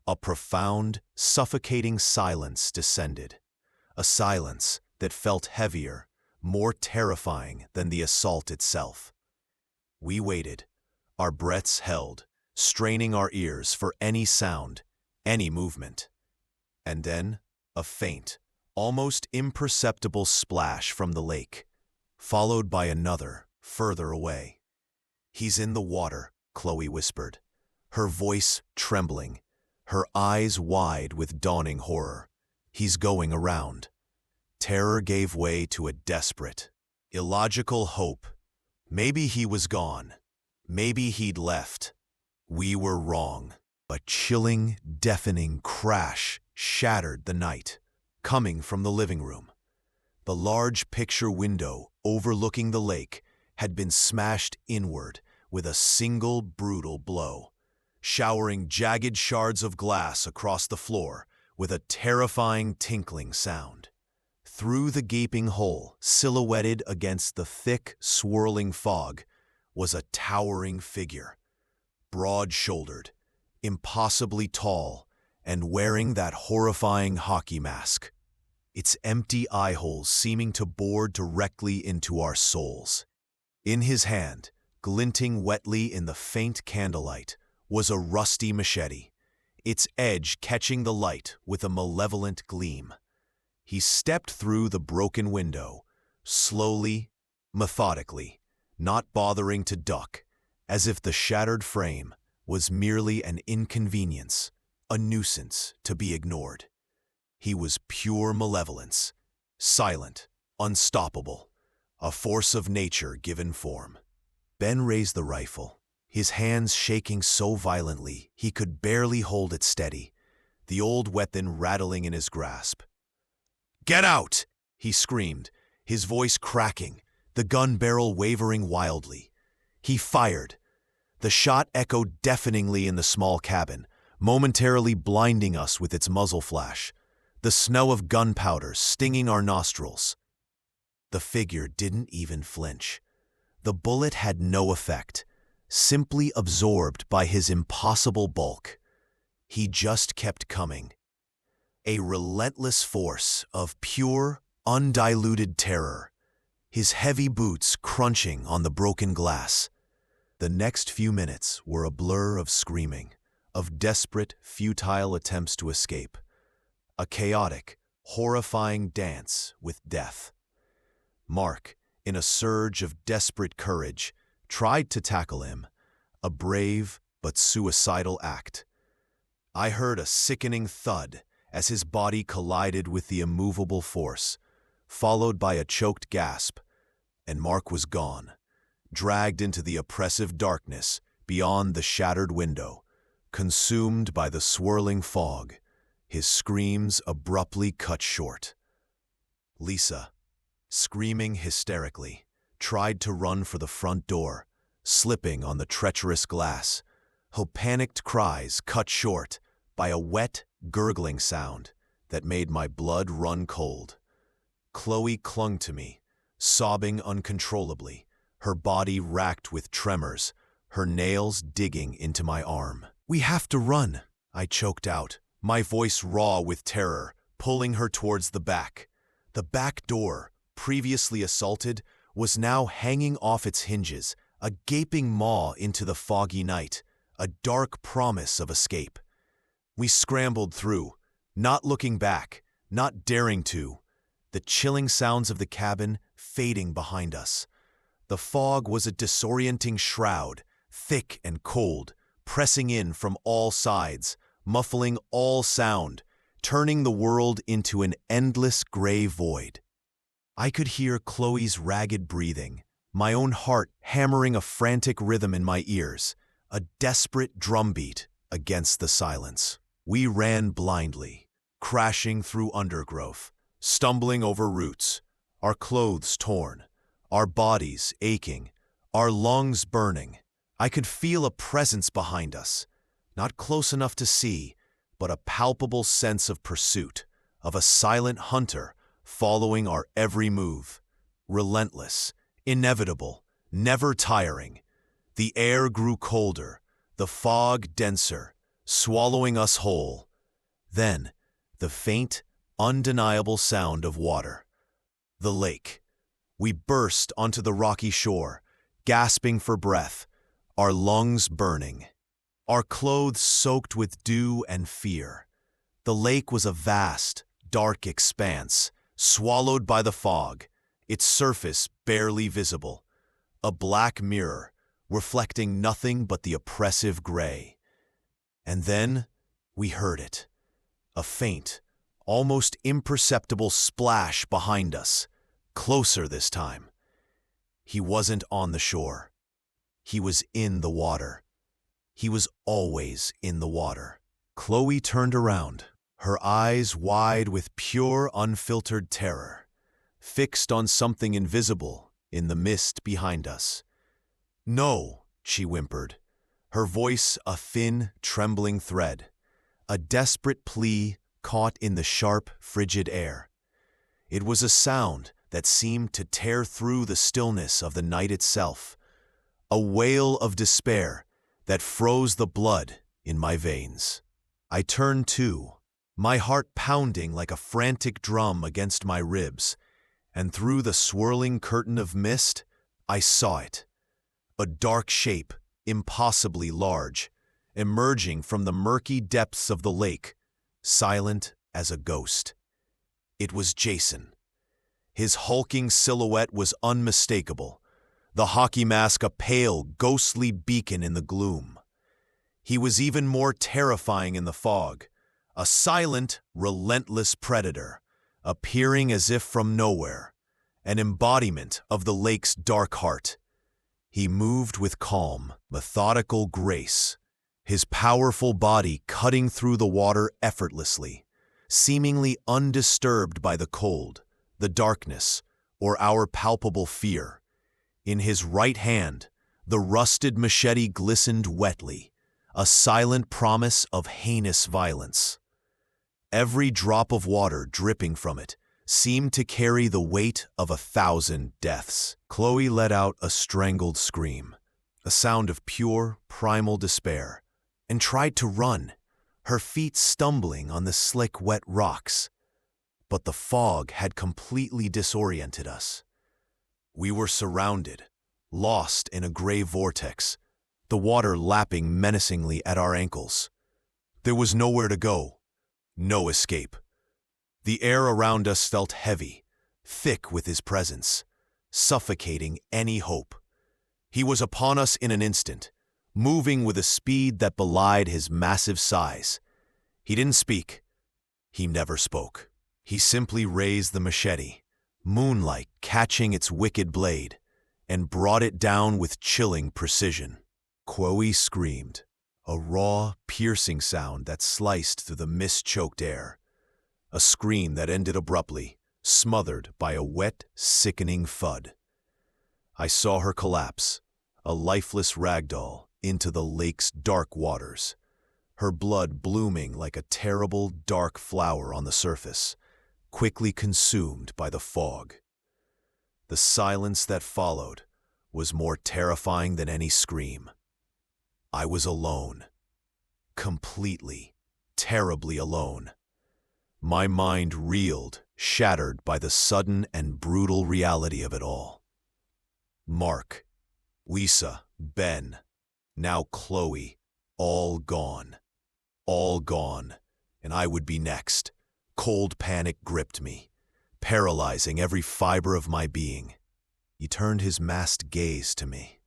A profound, suffocating silence descended, a silence that felt heavier, more terrifying than the assault itself. We waited, our breaths held, straining our ears for any sound, any movement. And then, a faint, almost imperceptible splash from the lake, followed by another, further away. "He's in the water," Chloe whispered, her voice trembling, her eyes wide with dawning horror. "He's going around." Terror gave way to a desperate, illogical hope. Maybe he was gone. Maybe he'd left. We were wrong. A chilling, deafening crash shattered the night, coming from the living room. The large picture window overlooking the lake had been smashed inward with a single brutal blow, showering jagged shards of glass across the floor with a terrifying tinkling sound. Through the gaping hole, silhouetted against the thick, swirling fog, was a towering figure, broad-shouldered, impossibly tall, and wearing that horrifying hockey mask, its empty eye holes seeming to bore directly into our souls. In his hand, glinting wetly in the faint candlelight, was a rusty machete, its edge catching the light with a malevolent gleam. He stepped through the broken window, slowly, methodically, not bothering to duck, as if the shattered frame was merely an inconvenience, a nuisance to be ignored. He was pure malevolence, silent, unstoppable, a force of nature given form. Ben raised the rifle, his hands shaking so violently he could barely hold it steady, the old weapon rattling in his grasp. "Get out!" he screamed, his voice cracking, the gun barrel wavering wildly. He fired. The shot echoed deafeningly in the small cabin, momentarily blinding us with its muzzle flash, the snow of gunpowder stinging our nostrils. The figure didn't even flinch. The bullet had no effect, simply absorbed by his impossible bulk. He just kept coming. A relentless force of pure, undiluted terror, his heavy boots crunching on the broken glass. The next few minutes were a blur of screaming, of desperate, futile attempts to escape. A chaotic, horrifying dance with death. Mark, in a surge of desperate courage, tried to tackle him, a brave but suicidal act. I heard a sickening thud as his body collided with the immovable force, followed by a choked gasp, and Mark was gone, dragged into the oppressive darkness beyond the shattered window, consumed by the swirling fog, his screams abruptly cut short. Lisa, screaming hysterically, tried to run for the front door, slipping on the treacherous glass, her panicked cries cut short by a wet, gurgling sound that made my blood run cold. Chloe clung to me, sobbing uncontrollably, her body racked with tremors, her nails digging into my arm. "We have to run," I choked out, my voice raw with terror, pulling her towards the back. The back door, previously assaulted, was now hanging off its hinges, a gaping maw into the foggy night, a dark promise of escape. We scrambled through, not looking back, not daring to, the chilling sounds of the cabin fading behind us. The fog was a disorienting shroud, thick and cold, pressing in from all sides, muffling all sound, turning the world into an endless gray void. I could hear Chloe's ragged breathing, my own heart hammering a frantic rhythm in my ears, a desperate drumbeat against the silence. We ran blindly, crashing through undergrowth, stumbling over roots, our clothes torn, our bodies aching, our lungs burning. I could feel a presence behind us, not close enough to see, but a palpable sense of pursuit, of a silent hunter following our every move. Relentless, inevitable, never tiring. The air grew colder, the fog denser, swallowing us whole. Then, the faint, undeniable sound of water. The lake. We burst onto the rocky shore, gasping for breath, our lungs burning, our clothes soaked with dew and fear. The lake was a vast, dark expanse, swallowed by the fog, its surface barely visible, a black mirror, reflecting nothing but the oppressive gray. And then we heard it, a faint, almost imperceptible splash behind us, closer this time. He wasn't on the shore. He was in the water. He was always in the water. Chloe turned around, her eyes wide with pure, unfiltered terror, fixed on something invisible in the mist behind us. "No," she whimpered, her voice a thin, trembling thread, a desperate plea caught in the sharp, frigid air. It was a sound that seemed to tear through the stillness of the night itself, a wail of despair that froze the blood in my veins. I turned too, my heart pounding like a frantic drum against my ribs, and through the swirling curtain of mist, I saw it. A dark shape, impossibly large, emerging from the murky depths of the lake, silent as a ghost. It was Jason. His hulking silhouette was unmistakable, the hockey mask a pale, ghostly beacon in the gloom. He was even more terrifying in the fog, a silent, relentless predator, appearing as if from nowhere, an embodiment of the lake's dark heart. He moved with calm, methodical grace, his powerful body cutting through the water effortlessly, seemingly undisturbed by the cold, the darkness, or our palpable fear. In his right hand, the rusted machete glistened wetly, a silent promise of heinous violence. Every drop of water dripping from it seemed to carry the weight of 1,000 deaths. Chloe let out a strangled scream, a sound of pure, primal despair, and tried to run, her feet stumbling on the slick, wet rocks. But the fog had completely disoriented us. We were surrounded, lost in a gray vortex, the water lapping menacingly at our ankles. There was nowhere to go, no escape. The air around us felt heavy, thick with his presence, suffocating any hope. He was upon us in an instant, moving with a speed that belied his massive size. He didn't speak. He never spoke. He simply raised the machete, moonlight catching its wicked blade, and brought it down with chilling precision. Chloe screamed, a raw, piercing sound that sliced through the mist-choked air. A scream that ended abruptly, smothered by a wet, sickening thud. I saw her collapse, a lifeless ragdoll, into the lake's dark waters, her blood blooming like a terrible, dark flower on the surface, quickly consumed by the fog. The silence that followed was more terrifying than any scream. I was alone. Completely, terribly alone. My mind reeled, shattered by the sudden and brutal reality of it all. Mark, Lisa, Ben, now Chloe, all gone. All gone, and I would be next. Cold panic gripped me, paralyzing every fiber of my being. He turned his masked gaze to me,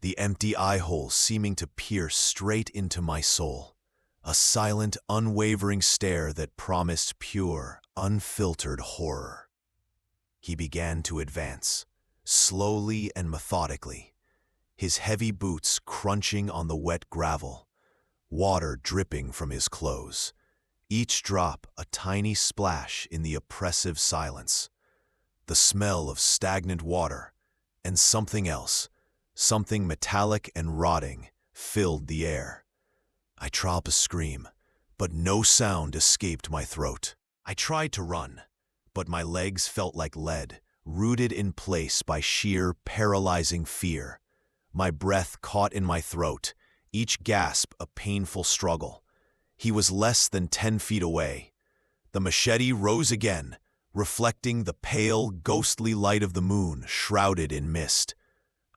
the empty eye holes seeming to pierce straight into my soul, a silent, unwavering stare that promised pure, unfiltered horror. He began to advance, slowly and methodically, his heavy boots crunching on the wet gravel, water dripping from his clothes, each drop a tiny splash in the oppressive silence. The smell of stagnant water, and something else, Something metallic and rotting filled the air. I tried to scream, but no sound escaped my throat. I tried to run, but my legs felt like lead, rooted in place by sheer, paralyzing fear. My breath caught in my throat, each gasp a painful struggle. He was less than 10 feet away. The machete rose again, reflecting the pale, ghostly light of the moon shrouded in mist,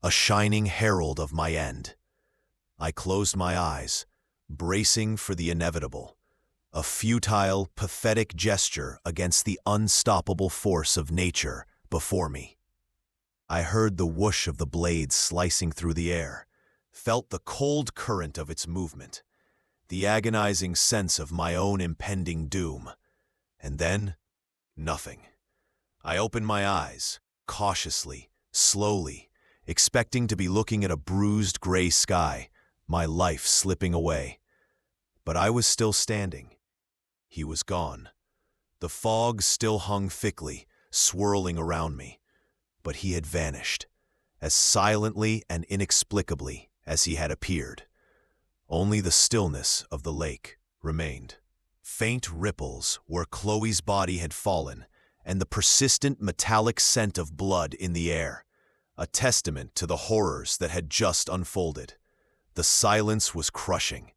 a shining herald of my end. I closed my eyes, bracing for the inevitable, a futile, pathetic gesture against the unstoppable force of nature before me. I heard the whoosh of the blade slicing through the air, felt the cold current of its movement, the agonizing sense of my own impending doom. And then, nothing. I opened my eyes, cautiously, slowly, expecting to be looking at a bruised gray sky, my life slipping away. But I was still standing. He was gone. The fog still hung thickly, swirling around me, but he had vanished, as silently and inexplicably as he had appeared. Only the stillness of the lake remained. Faint ripples where Chloe's body had fallen, and the persistent metallic scent of blood in the air, a testament to the horrors that had just unfolded. The silence was crushing,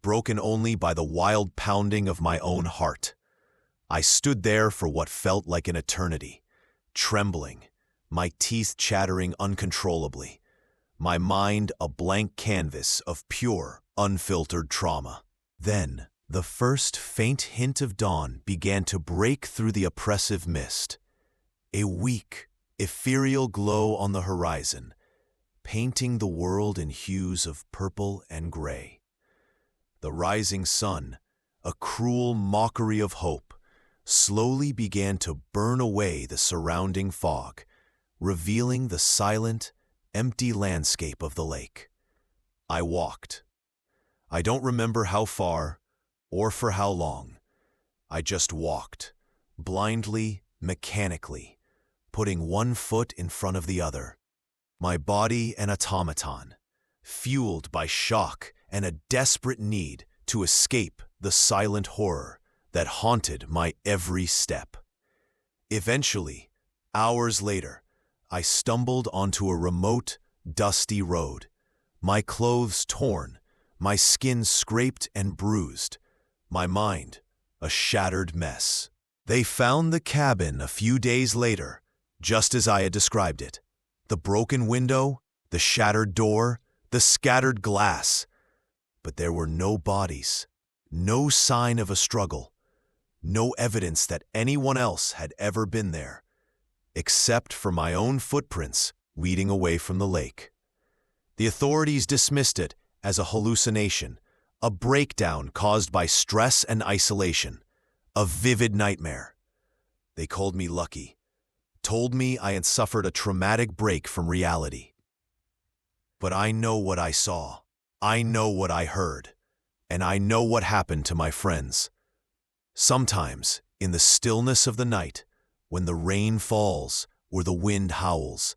broken only by the wild pounding of my own heart. I stood there for what felt like an eternity, trembling, my teeth chattering uncontrollably, my mind a blank canvas of pure, unfiltered trauma. Then, the first faint hint of dawn began to break through the oppressive mist. A weak, ethereal glow on the horizon, painting the world in hues of purple and gray. The rising sun, a cruel mockery of hope, slowly began to burn away the surrounding fog, revealing the silent, empty landscape of the lake. I walked. I don't remember how far or for how long. I just walked, blindly, mechanically, putting one foot in front of the other. My body an automaton, fueled by shock and a desperate need to escape the silent horror that haunted my every step. Eventually, hours later, I stumbled onto a remote, dusty road, my clothes torn, my skin scraped and bruised, my mind a shattered mess. They found the cabin a few days later, just as I had described it. The broken window, the shattered door, the scattered glass. But there were no bodies, no sign of a struggle, no evidence that anyone else had ever been there, except for my own footprints leading away from the lake. The authorities dismissed it as a hallucination, a breakdown caused by stress and isolation, a vivid nightmare. They called me lucky, told me I had suffered a traumatic break from reality. But I know what I saw, I know what I heard, and I know what happened to my friends. Sometimes, in the stillness of the night, when the rain falls or the wind howls,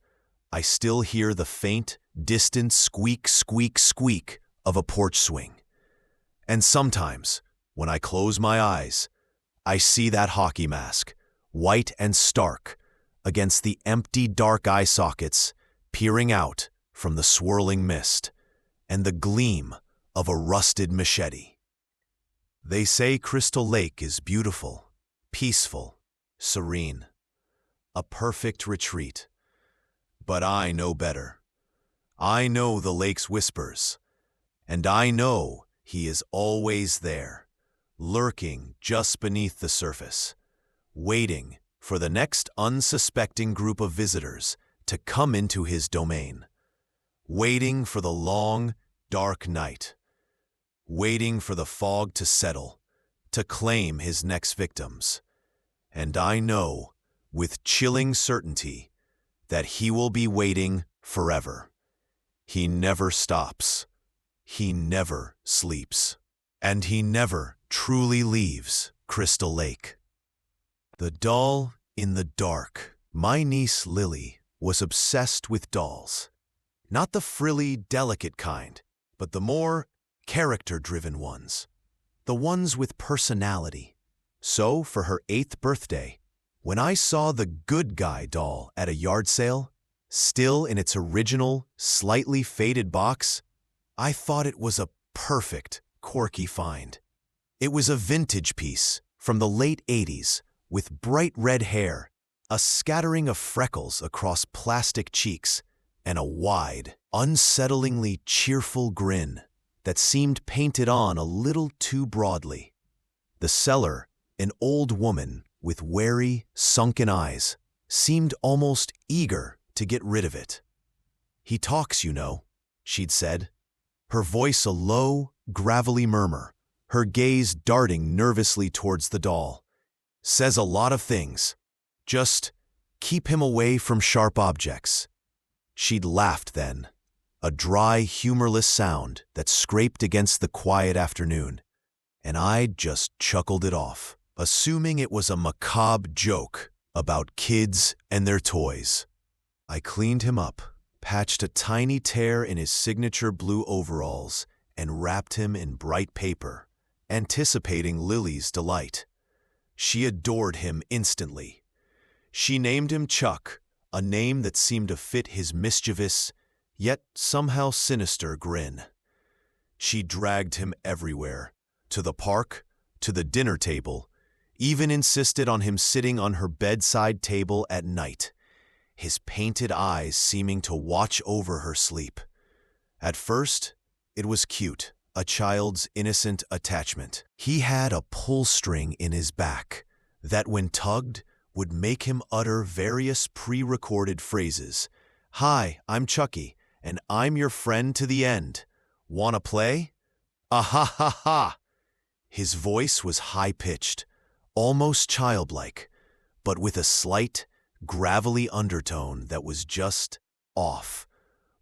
I still hear the faint, distant squeak, squeak, squeak of a porch swing. And sometimes, when I close my eyes, I see that hockey mask, white and stark, against the empty dark eye sockets, peering out from the swirling mist, and the gleam of a rusted machete. They say Crystal Lake is beautiful, peaceful, serene, a perfect retreat. But I know better. I know the lake's whispers, and I know he is always there, lurking just beneath the surface, waiting for the next unsuspecting group of visitors to come into his domain, waiting for the long, dark night, waiting for the fog to settle, to claim his next victims. And I know, with chilling certainty, that he will be waiting forever. He never stops. He never sleeps. And he never truly leaves Crystal Lake. The doll in the dark. My niece Lily was obsessed with dolls. Not the frilly, delicate kind, but the more character-driven ones. The ones with personality. So, for her 8th birthday, when I saw the Good Guy doll at a yard sale, still in its original, slightly faded box, I thought it was a perfect, quirky find. It was a vintage piece from the late 80s with bright red hair, a scattering of freckles across plastic cheeks, and a wide, unsettlingly cheerful grin that seemed painted on a little too broadly. The seller, an old woman with wary, sunken eyes, seemed almost eager to get rid of it. "He talks, you know," she'd said, her voice a low, gravelly murmur, her gaze darting nervously towards the doll. "Says a lot of things. Just keep him away from sharp objects." She'd laughed then, a dry, humorless sound that scraped against the quiet afternoon, and I'd just chuckled it off, assuming it was a macabre joke about kids and their toys. I cleaned him up, patched a tiny tear in his signature blue overalls, and wrapped him in bright paper, anticipating Lily's delight. She adored him instantly. She named him Chuck, a name that seemed to fit his mischievous, yet somehow sinister grin. She dragged him everywhere, to the park, to the dinner table, even insisted on him sitting on her bedside table at night, his painted eyes seeming to watch over her sleep. At first, it was cute, a child's innocent attachment. He had a pull string in his back that, when tugged, would make him utter various pre-recorded phrases. "Hi, I'm Chucky, and I'm your friend to the end. Wanna play? Ah ha ha ha!" His voice was high-pitched, almost childlike, but with a slight, gravelly undertone that was just off,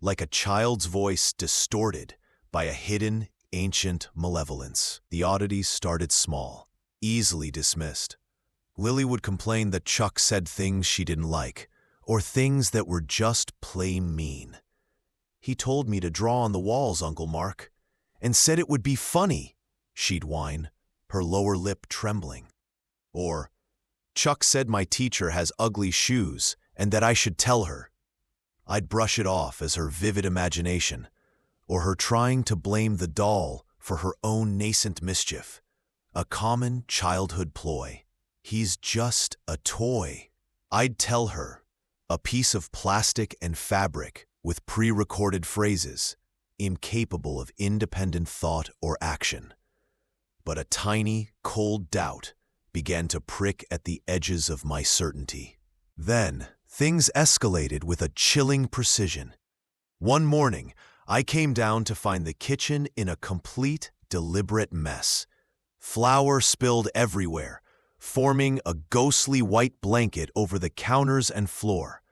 like a child's voice distorted by a hidden, ancient malevolence. The oddities started small, easily dismissed. Lily would complain that Chuck said things she didn't like, or things that were just plain mean. "He told me to draw on the walls, Uncle Mark, and said it would be funny," she'd whine, her lower lip trembling. Or, "Chuck said my teacher has ugly shoes and that I should tell her." I'd brush it off as her vivid imagination, or her trying to blame the doll for her own nascent mischief, a common childhood ploy. "He's just a toy," I'd tell her, a piece of plastic and fabric with pre-recorded phrases, incapable of independent thought or action. But a tiny, cold doubt began to prick at the edges of my certainty. Then, things escalated with a chilling precision. One morning, I came down to find the kitchen in a complete, deliberate mess. Flour spilled everywhere, forming a ghostly white blanket over the counters and floor.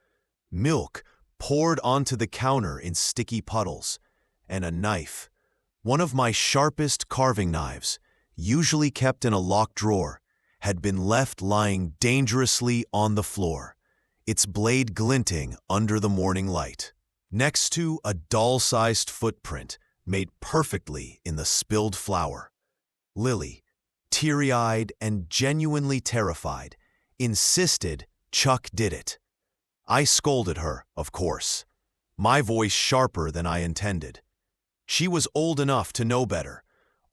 Milk poured onto the counter in sticky puddles, and a knife, one of my sharpest carving knives, usually kept in a locked drawer, had been left lying dangerously on the floor, its blade glinting under the morning light, next to a doll-sized footprint made perfectly in the spilled flour. Lily, teary-eyed and genuinely terrified, insisted Chuck did it. I scolded her, of course, my voice sharper than I intended. She was old enough to know better,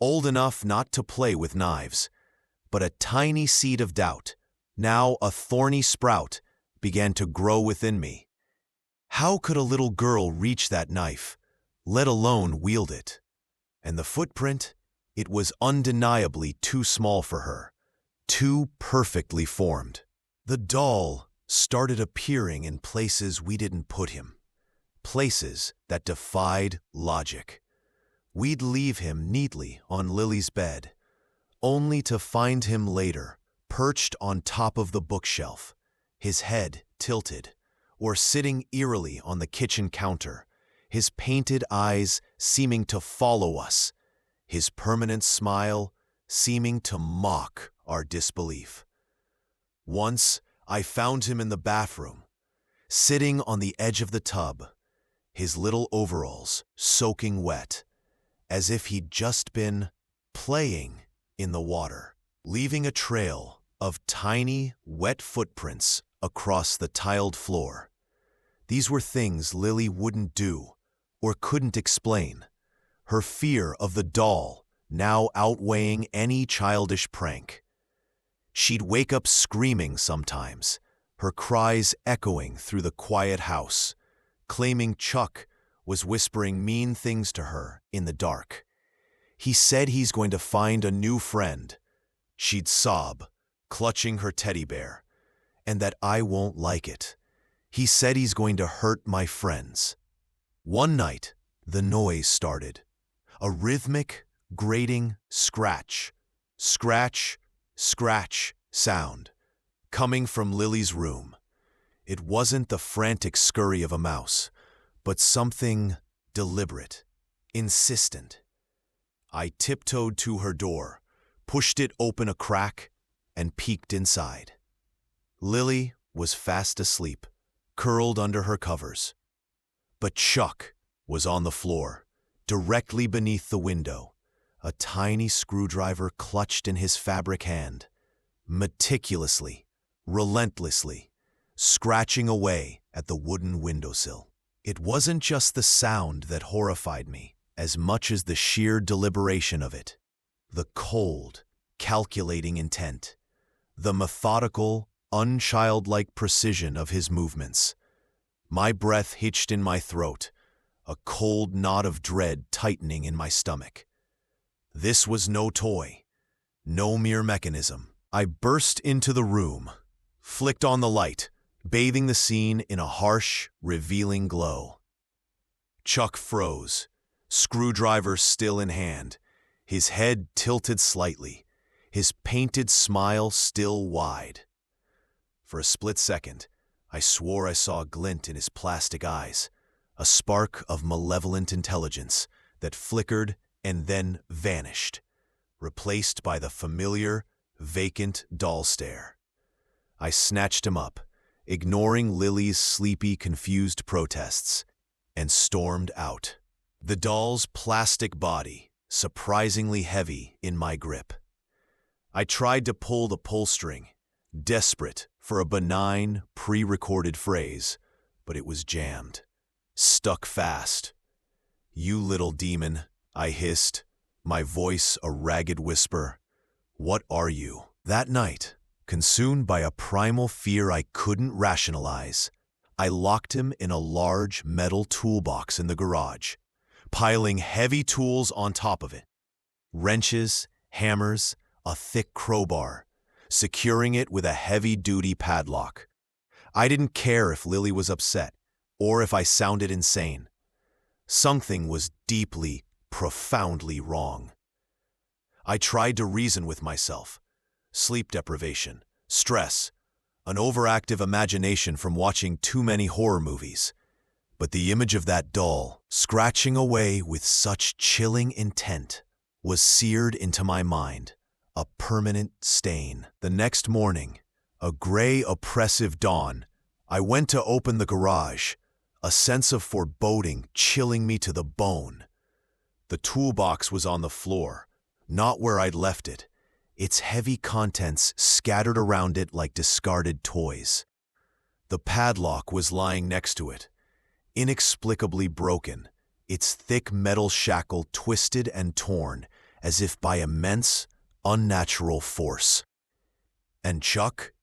old enough not to play with knives. But a tiny seed of doubt, now a thorny sprout, began to grow within me. How could a little girl reach that knife, let alone wield it? And the footprint? It was undeniably too small for her, too perfectly formed. The doll started appearing in places we didn't put him, places that defied logic. We'd leave him neatly on Lily's bed, only to find him later, perched on top of the bookshelf, his head tilted, or sitting eerily on the kitchen counter, his painted eyes seeming to follow us, his permanent smile seeming to mock our disbelief. Once, I found him in the bathroom, sitting on the edge of the tub, his little overalls soaking wet, as if he'd just been playing in the water, leaving a trail of tiny, wet footprints across the tiled floor. These were things Lily wouldn't do or couldn't explain, her fear of the doll now outweighing any childish prank. She'd wake up screaming sometimes, her cries echoing through the quiet house, claiming Chuck was whispering mean things to her in the dark. He said he's going to find a new friend. She'd sob, clutching her teddy bear, and that I won't like it. He said he's going to hurt my friends. One night, the noise started. A rhythmic, grating scratch, scratch, scratch sound, coming from Lily's room. It wasn't the frantic scurry of a mouse, but something deliberate, insistent. I tiptoed to her door, pushed it open a crack, and peeked inside. Lily was fast asleep, curled under her covers. But Chuck was on the floor, directly beneath the window, a tiny screwdriver clutched in his fabric hand, meticulously, relentlessly, scratching away at the wooden windowsill. It wasn't just the sound that horrified me, as much as the sheer deliberation of it. The cold, calculating intent, the methodical, unchildlike precision of his movements. My breath hitched in my throat, a cold knot of dread tightening in my stomach. This was no toy, no mere mechanism. I burst into the room, flicked on the light, bathing the scene in a harsh, revealing glow. Chuck froze, screwdriver still in hand, his head tilted slightly, his painted smile still wide. For a split second, I swore I saw a glint in his plastic eyes, a spark of malevolent intelligence that flickered and then vanished, replaced by the familiar, vacant doll stare. I snatched him up, ignoring Lily's sleepy, confused protests, and stormed out. The doll's plastic body, surprisingly heavy in my grip. I tried to pull the pull string, desperate for a benign, pre-recorded phrase, but it was jammed, stuck fast. "You little demon," I hissed, my voice a ragged whisper. "What are you?" That night, consumed by a primal fear I couldn't rationalize, I locked him in a large metal toolbox in the garage, piling heavy tools on top of it. Wrenches, hammers, a thick crowbar, securing it with a heavy-duty padlock. I didn't care if Lily was upset, or if I sounded insane. Something was deeply, profoundly wrong. I tried to reason with myself. Sleep deprivation, stress, an overactive imagination from watching too many horror movies. But the image of that doll, scratching away with such chilling intent, was seared into my mind, a permanent stain. The next morning, a gray, oppressive dawn, I went to open the garage, a sense of foreboding chilling me to the bone. The toolbox was on the floor, not where I'd left it, its heavy contents scattered around it like discarded toys. The padlock was lying next to it, inexplicably broken, its thick metal shackle twisted and torn as if by immense, unnatural force. And Chuck?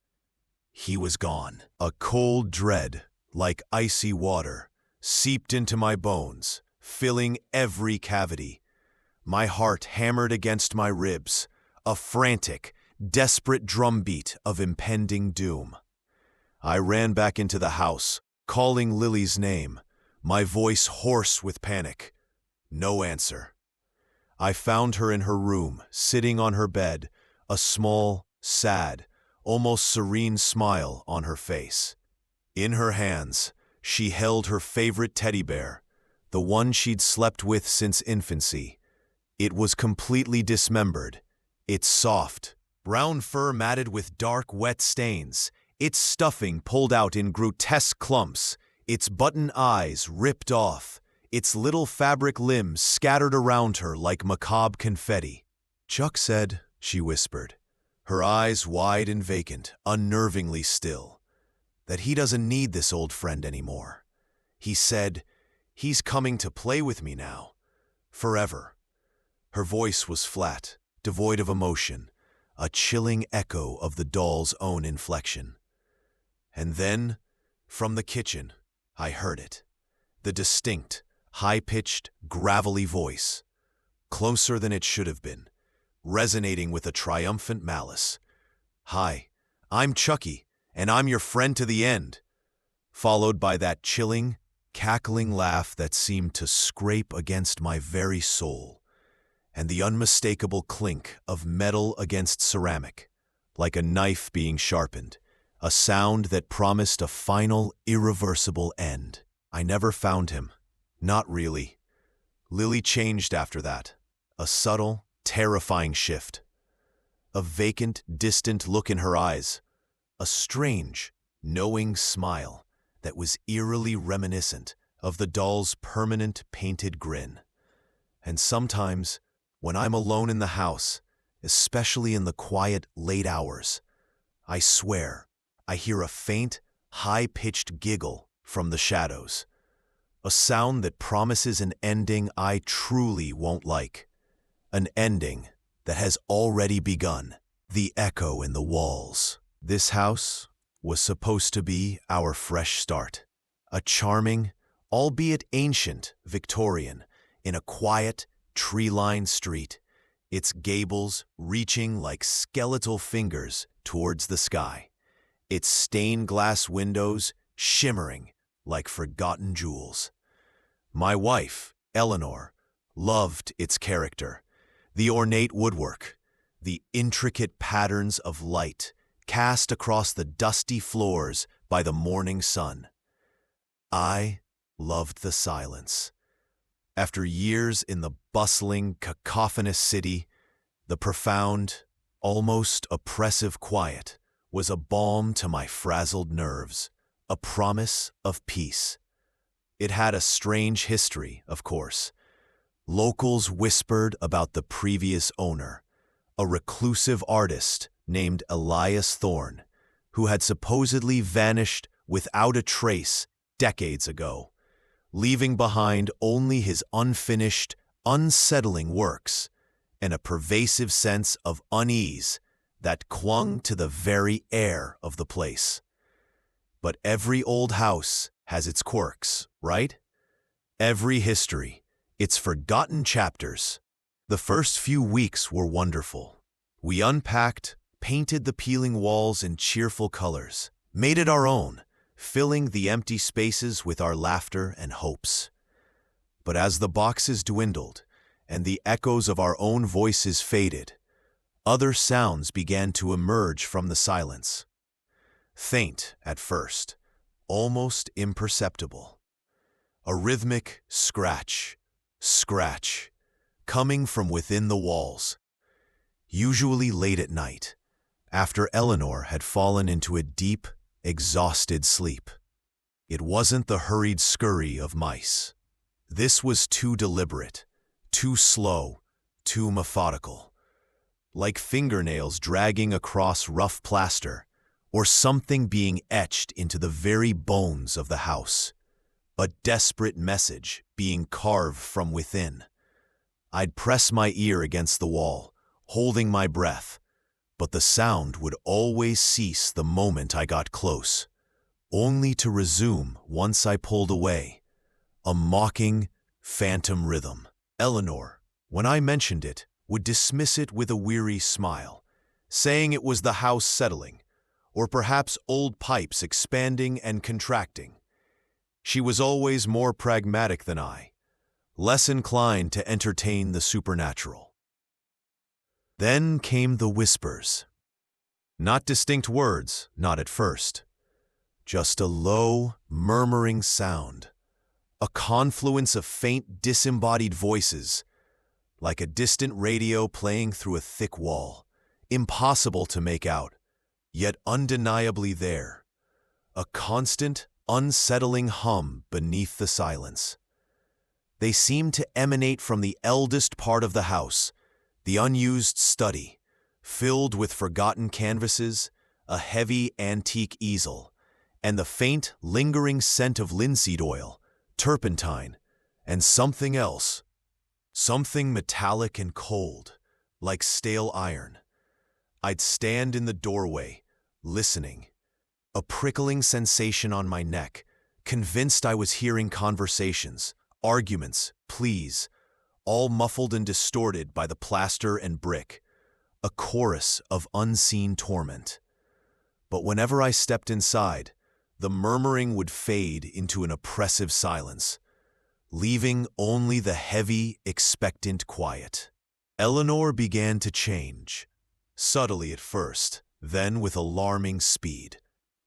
He was gone. A cold dread, like icy water, seeped into my bones, filling every cavity. My heart hammered against my ribs, a frantic, desperate drumbeat of impending doom. I ran back into the house, calling Lily's name, my voice hoarse with panic. No answer. I found her in her room, sitting on her bed, a small, sad, almost serene smile on her face. In her hands, she held her favorite teddy bear, the one she'd slept with since infancy. It was completely dismembered, its soft, brown fur matted with dark, wet stains, its stuffing pulled out in grotesque clumps, its button eyes ripped off, its little fabric limbs scattered around her like macabre confetti. "Chuck said," she whispered, her eyes wide and vacant, unnervingly still, "that he doesn't need this old friend anymore. He said, he's coming to play with me now. Forever." Her voice was flat, devoid of emotion, a chilling echo of the doll's own inflection. And then, from the kitchen, I heard it. The distinct, high-pitched, gravelly voice, closer than it should have been, resonating with a triumphant malice. "Hi, I'm Chucky, and I'm your friend to the end," followed by that chilling, cackling laugh that seemed to scrape against my very soul, and the unmistakable clink of metal against ceramic, like a knife being sharpened, a sound that promised a final, irreversible end. I never found him. Not really. Lily changed after that. A subtle, terrifying shift. A vacant, distant look in her eyes. A strange, knowing smile that was eerily reminiscent of the doll's permanent painted grin. And sometimes, when I'm alone in the house, especially in the quiet, late hours, I swear I hear a faint, high-pitched giggle from the shadows. A sound that promises an ending I truly won't like. An ending that has already begun. The echo in the walls. This house was supposed to be our fresh start. A charming, albeit ancient, Victorian, in a quiet, tree-lined street, its gables reaching like skeletal fingers towards the sky, its stained glass windows shimmering like forgotten jewels. My wife, Eleanor, loved its character, the ornate woodwork, the intricate patterns of light cast across the dusty floors by the morning sun. I loved the silence. After years in the bustling, cacophonous city, the profound, almost oppressive quiet was a balm to my frazzled nerves, a promise of peace. It had a strange history, of course. Locals whispered about the previous owner, a reclusive artist named Elias Thorne, who had supposedly vanished without a trace decades ago, leaving behind only his unfinished, unsettling works and a pervasive sense of unease that clung to the very air of the place. But every old house has its quirks, right? Every history, its forgotten chapters. The first few weeks were wonderful. We unpacked, painted the peeling walls in cheerful colors, made it our own, filling the empty spaces with our laughter and hopes. But as the boxes dwindled and the echoes of our own voices faded, other sounds began to emerge from the silence. Faint at first, almost imperceptible. A rhythmic scratch, scratch, coming from within the walls. Usually late at night, after Eleanor had fallen into a deep, exhausted sleep. It wasn't the hurried scurry of mice. This was too deliberate, too slow, too methodical. Like fingernails dragging across rough plaster, or something being etched into the very bones of the house. A desperate message being carved from within. I'd press my ear against the wall, holding my breath, but the sound would always cease the moment I got close, only to resume once I pulled away. A mocking, phantom rhythm. Eleanor, when I mentioned it, would dismiss it with a weary smile, saying it was the house settling, or perhaps old pipes expanding and contracting. She was always more pragmatic than I, less inclined to entertain the supernatural. Then came the whispers. Not distinct words, not at first. Just a low, murmuring sound, a confluence of faint, disembodied voices, like a distant radio playing through a thick wall, impossible to make out, yet undeniably there. A constant, unsettling hum beneath the silence. They seemed to emanate from the eldest part of the house, the unused study, filled with forgotten canvases, a heavy antique easel, and the faint, lingering scent of linseed oil, turpentine, and something else. Something metallic and cold, like stale iron. I'd stand in the doorway, listening, a prickling sensation on my neck, convinced I was hearing conversations, arguments, pleas, all muffled and distorted by the plaster and brick, a chorus of unseen torment. But whenever I stepped inside, the murmuring would fade into an oppressive silence, leaving only the heavy, expectant quiet. Eleanor began to change, subtly at first, then with alarming speed.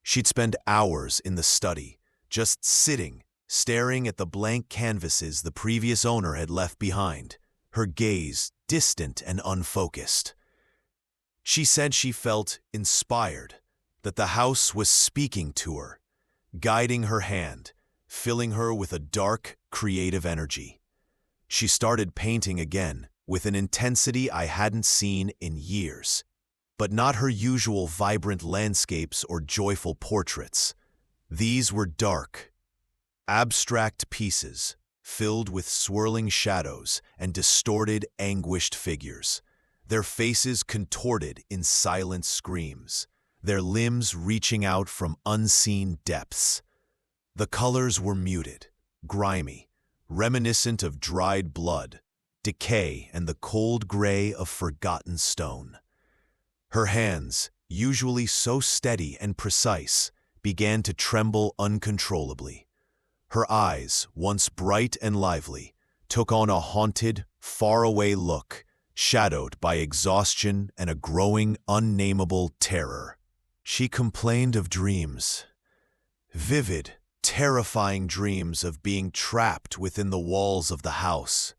She'd spend hours in the study, just sitting, staring at the blank canvases the previous owner had left behind, her gaze distant and unfocused. She said she felt inspired, that the house was speaking to her, guiding her hand, filling her with a dark, creative energy. She started painting again, with an intensity I hadn't seen in years, but not her usual vibrant landscapes or joyful portraits. These were dark, abstract pieces, filled with swirling shadows and distorted, anguished figures, their faces contorted in silent screams, their limbs reaching out from unseen depths. The colors were muted, grimy, reminiscent of dried blood, decay, and the cold gray of forgotten stone. Her hands, usually so steady and precise, began to tremble uncontrollably. Her eyes, once bright and lively, took on a haunted, faraway look, shadowed by exhaustion and a growing, unnameable terror. She complained of dreams, vivid, terrifying dreams of being trapped within the walls of the house,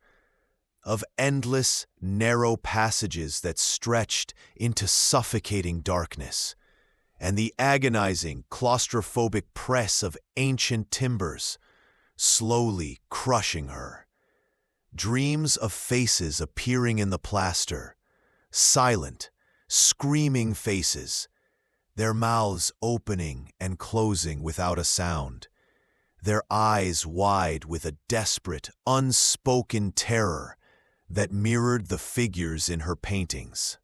of endless, narrow passages that stretched into suffocating darkness, and the agonizing, claustrophobic press of ancient timbers, slowly crushing her. Dreams of faces appearing in the plaster, silent, screaming faces, their mouths opening and closing without a sound, their eyes wide with a desperate, unspoken terror that mirrored the figures in her paintings.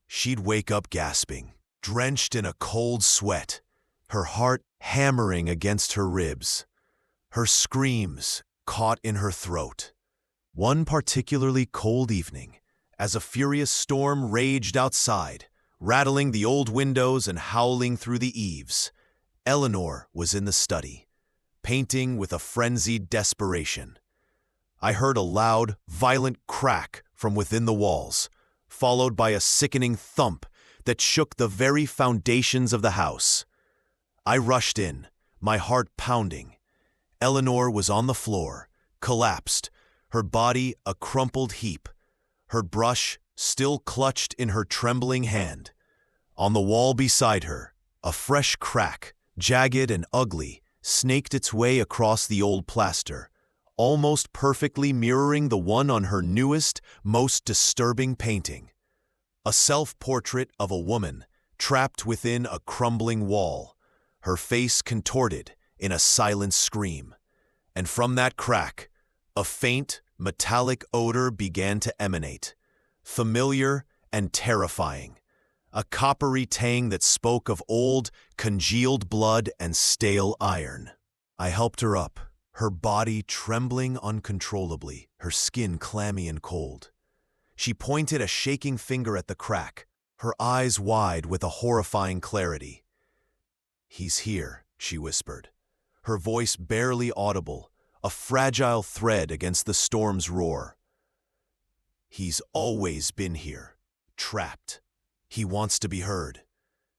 She'd wake up gasping, drenched in a cold sweat, her heart hammering against her ribs, her screams caught in her throat. One particularly cold evening, as a furious storm raged outside, rattling the old windows and howling through the eaves, Eleanor was in the study, painting with a frenzied desperation. I heard a loud, violent crack from within the walls, followed by a sickening thump that shook the very foundations of the house. I rushed in, my heart pounding. Eleanor was on the floor, collapsed, her body a crumpled heap, her brush still clutched in her trembling hand. On the wall beside her, a fresh crack, jagged and ugly, snaked its way across the old plaster, almost perfectly mirroring the one on her newest, most disturbing painting. A self-portrait of a woman trapped within a crumbling wall, her face contorted in a silent scream. And from that crack, a faint, metallic odor began to emanate, familiar and terrifying, a coppery tang that spoke of old, congealed blood and stale iron. I helped her up, her body trembling uncontrollably, her skin clammy and cold. She pointed a shaking finger at the crack, her eyes wide with a horrifying clarity. "He's here," she whispered, her voice barely audible, a fragile thread against the storm's roar. "He's always been here, trapped. He wants to be heard.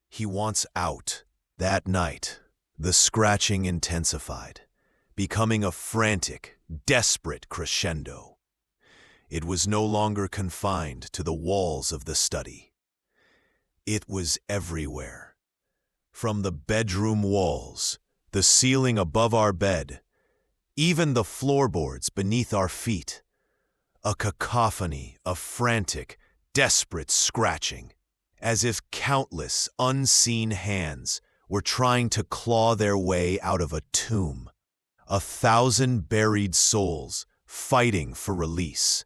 He wants out." That night, the scratching intensified, becoming a frantic, desperate crescendo. It was no longer confined to the walls of the study. It was everywhere. From the bedroom walls the ceiling above our bed, even the floorboards beneath our feet. A cacophony of frantic, desperate scratching, as if countless unseen hands were trying to claw their way out of a tomb. 1,000 buried souls fighting for release.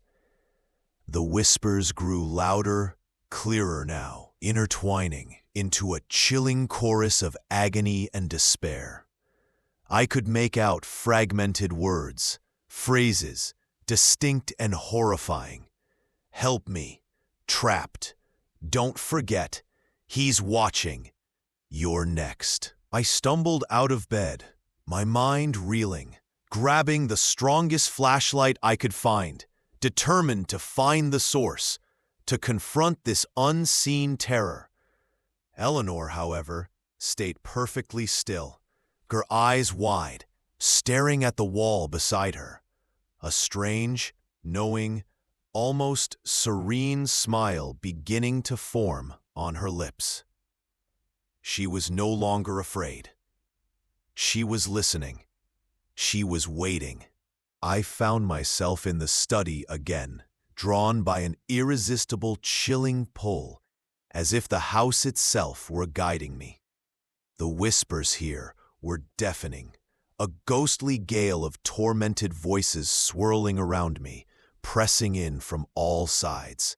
The whispers grew louder, clearer now, intertwining into a chilling chorus of agony and despair. I could make out fragmented words, phrases, distinct and horrifying. Help me. Trapped. Don't forget. He's watching. You're next. I stumbled out of bed, my mind reeling, grabbing the strongest flashlight I could find, determined to find the source, to confront this unseen terror. Eleanor, however, stayed perfectly still, her eyes wide, staring at the wall beside her. A strange, knowing, almost serene smile beginning to form on her lips. She was no longer afraid. She was listening. She was waiting. I found myself in the study again, drawn by an irresistible, chilling pull, as if the house itself were guiding me. The whispers here were deafening, a ghostly gale of tormented voices swirling around me, pressing in from all sides.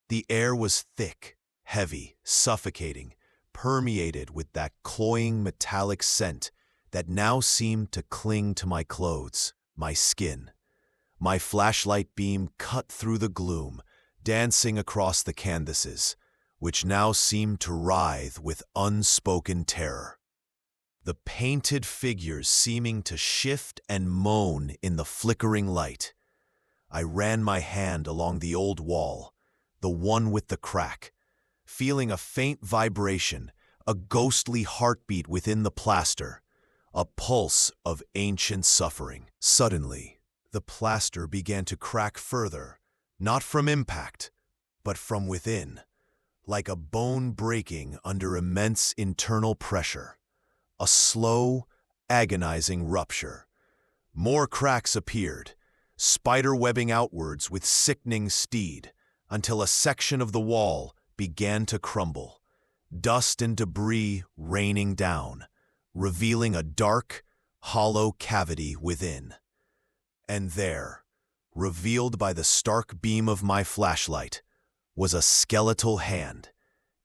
The air was thick, heavy, suffocating, permeated with that cloying metallic scent that now seemed to cling to my clothes, my skin. My flashlight beam cut through the gloom, dancing across the canvases, which now seemed to writhe with unspoken terror. The painted figures seeming to shift and moan in the flickering light. I ran my hand along the old wall, the one with the crack, feeling a faint vibration, a ghostly heartbeat within the plaster, a pulse of ancient suffering. Suddenly, the plaster began to crack further, not from impact, but from within, like a bone breaking under immense internal pressure. A slow, agonizing rupture. More cracks appeared, spider-webbing outwards with sickening speed, until a section of the wall began to crumble, dust and debris raining down, revealing a dark, hollow cavity within. And there, revealed by the stark beam of my flashlight, was a skeletal hand,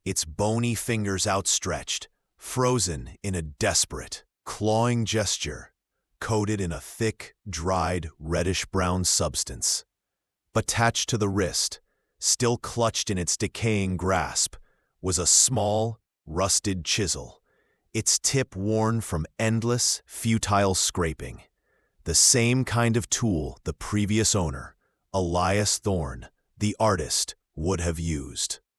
its bony fingers outstretched, frozen in a desperate, clawing gesture, coated in a thick, dried, reddish-brown substance. Attached to the wrist, still clutched in its decaying grasp, was a small, rusted chisel, its tip worn from endless, futile scraping. The same kind of tool the previous owner, Elias Thorne, the artist, would have used.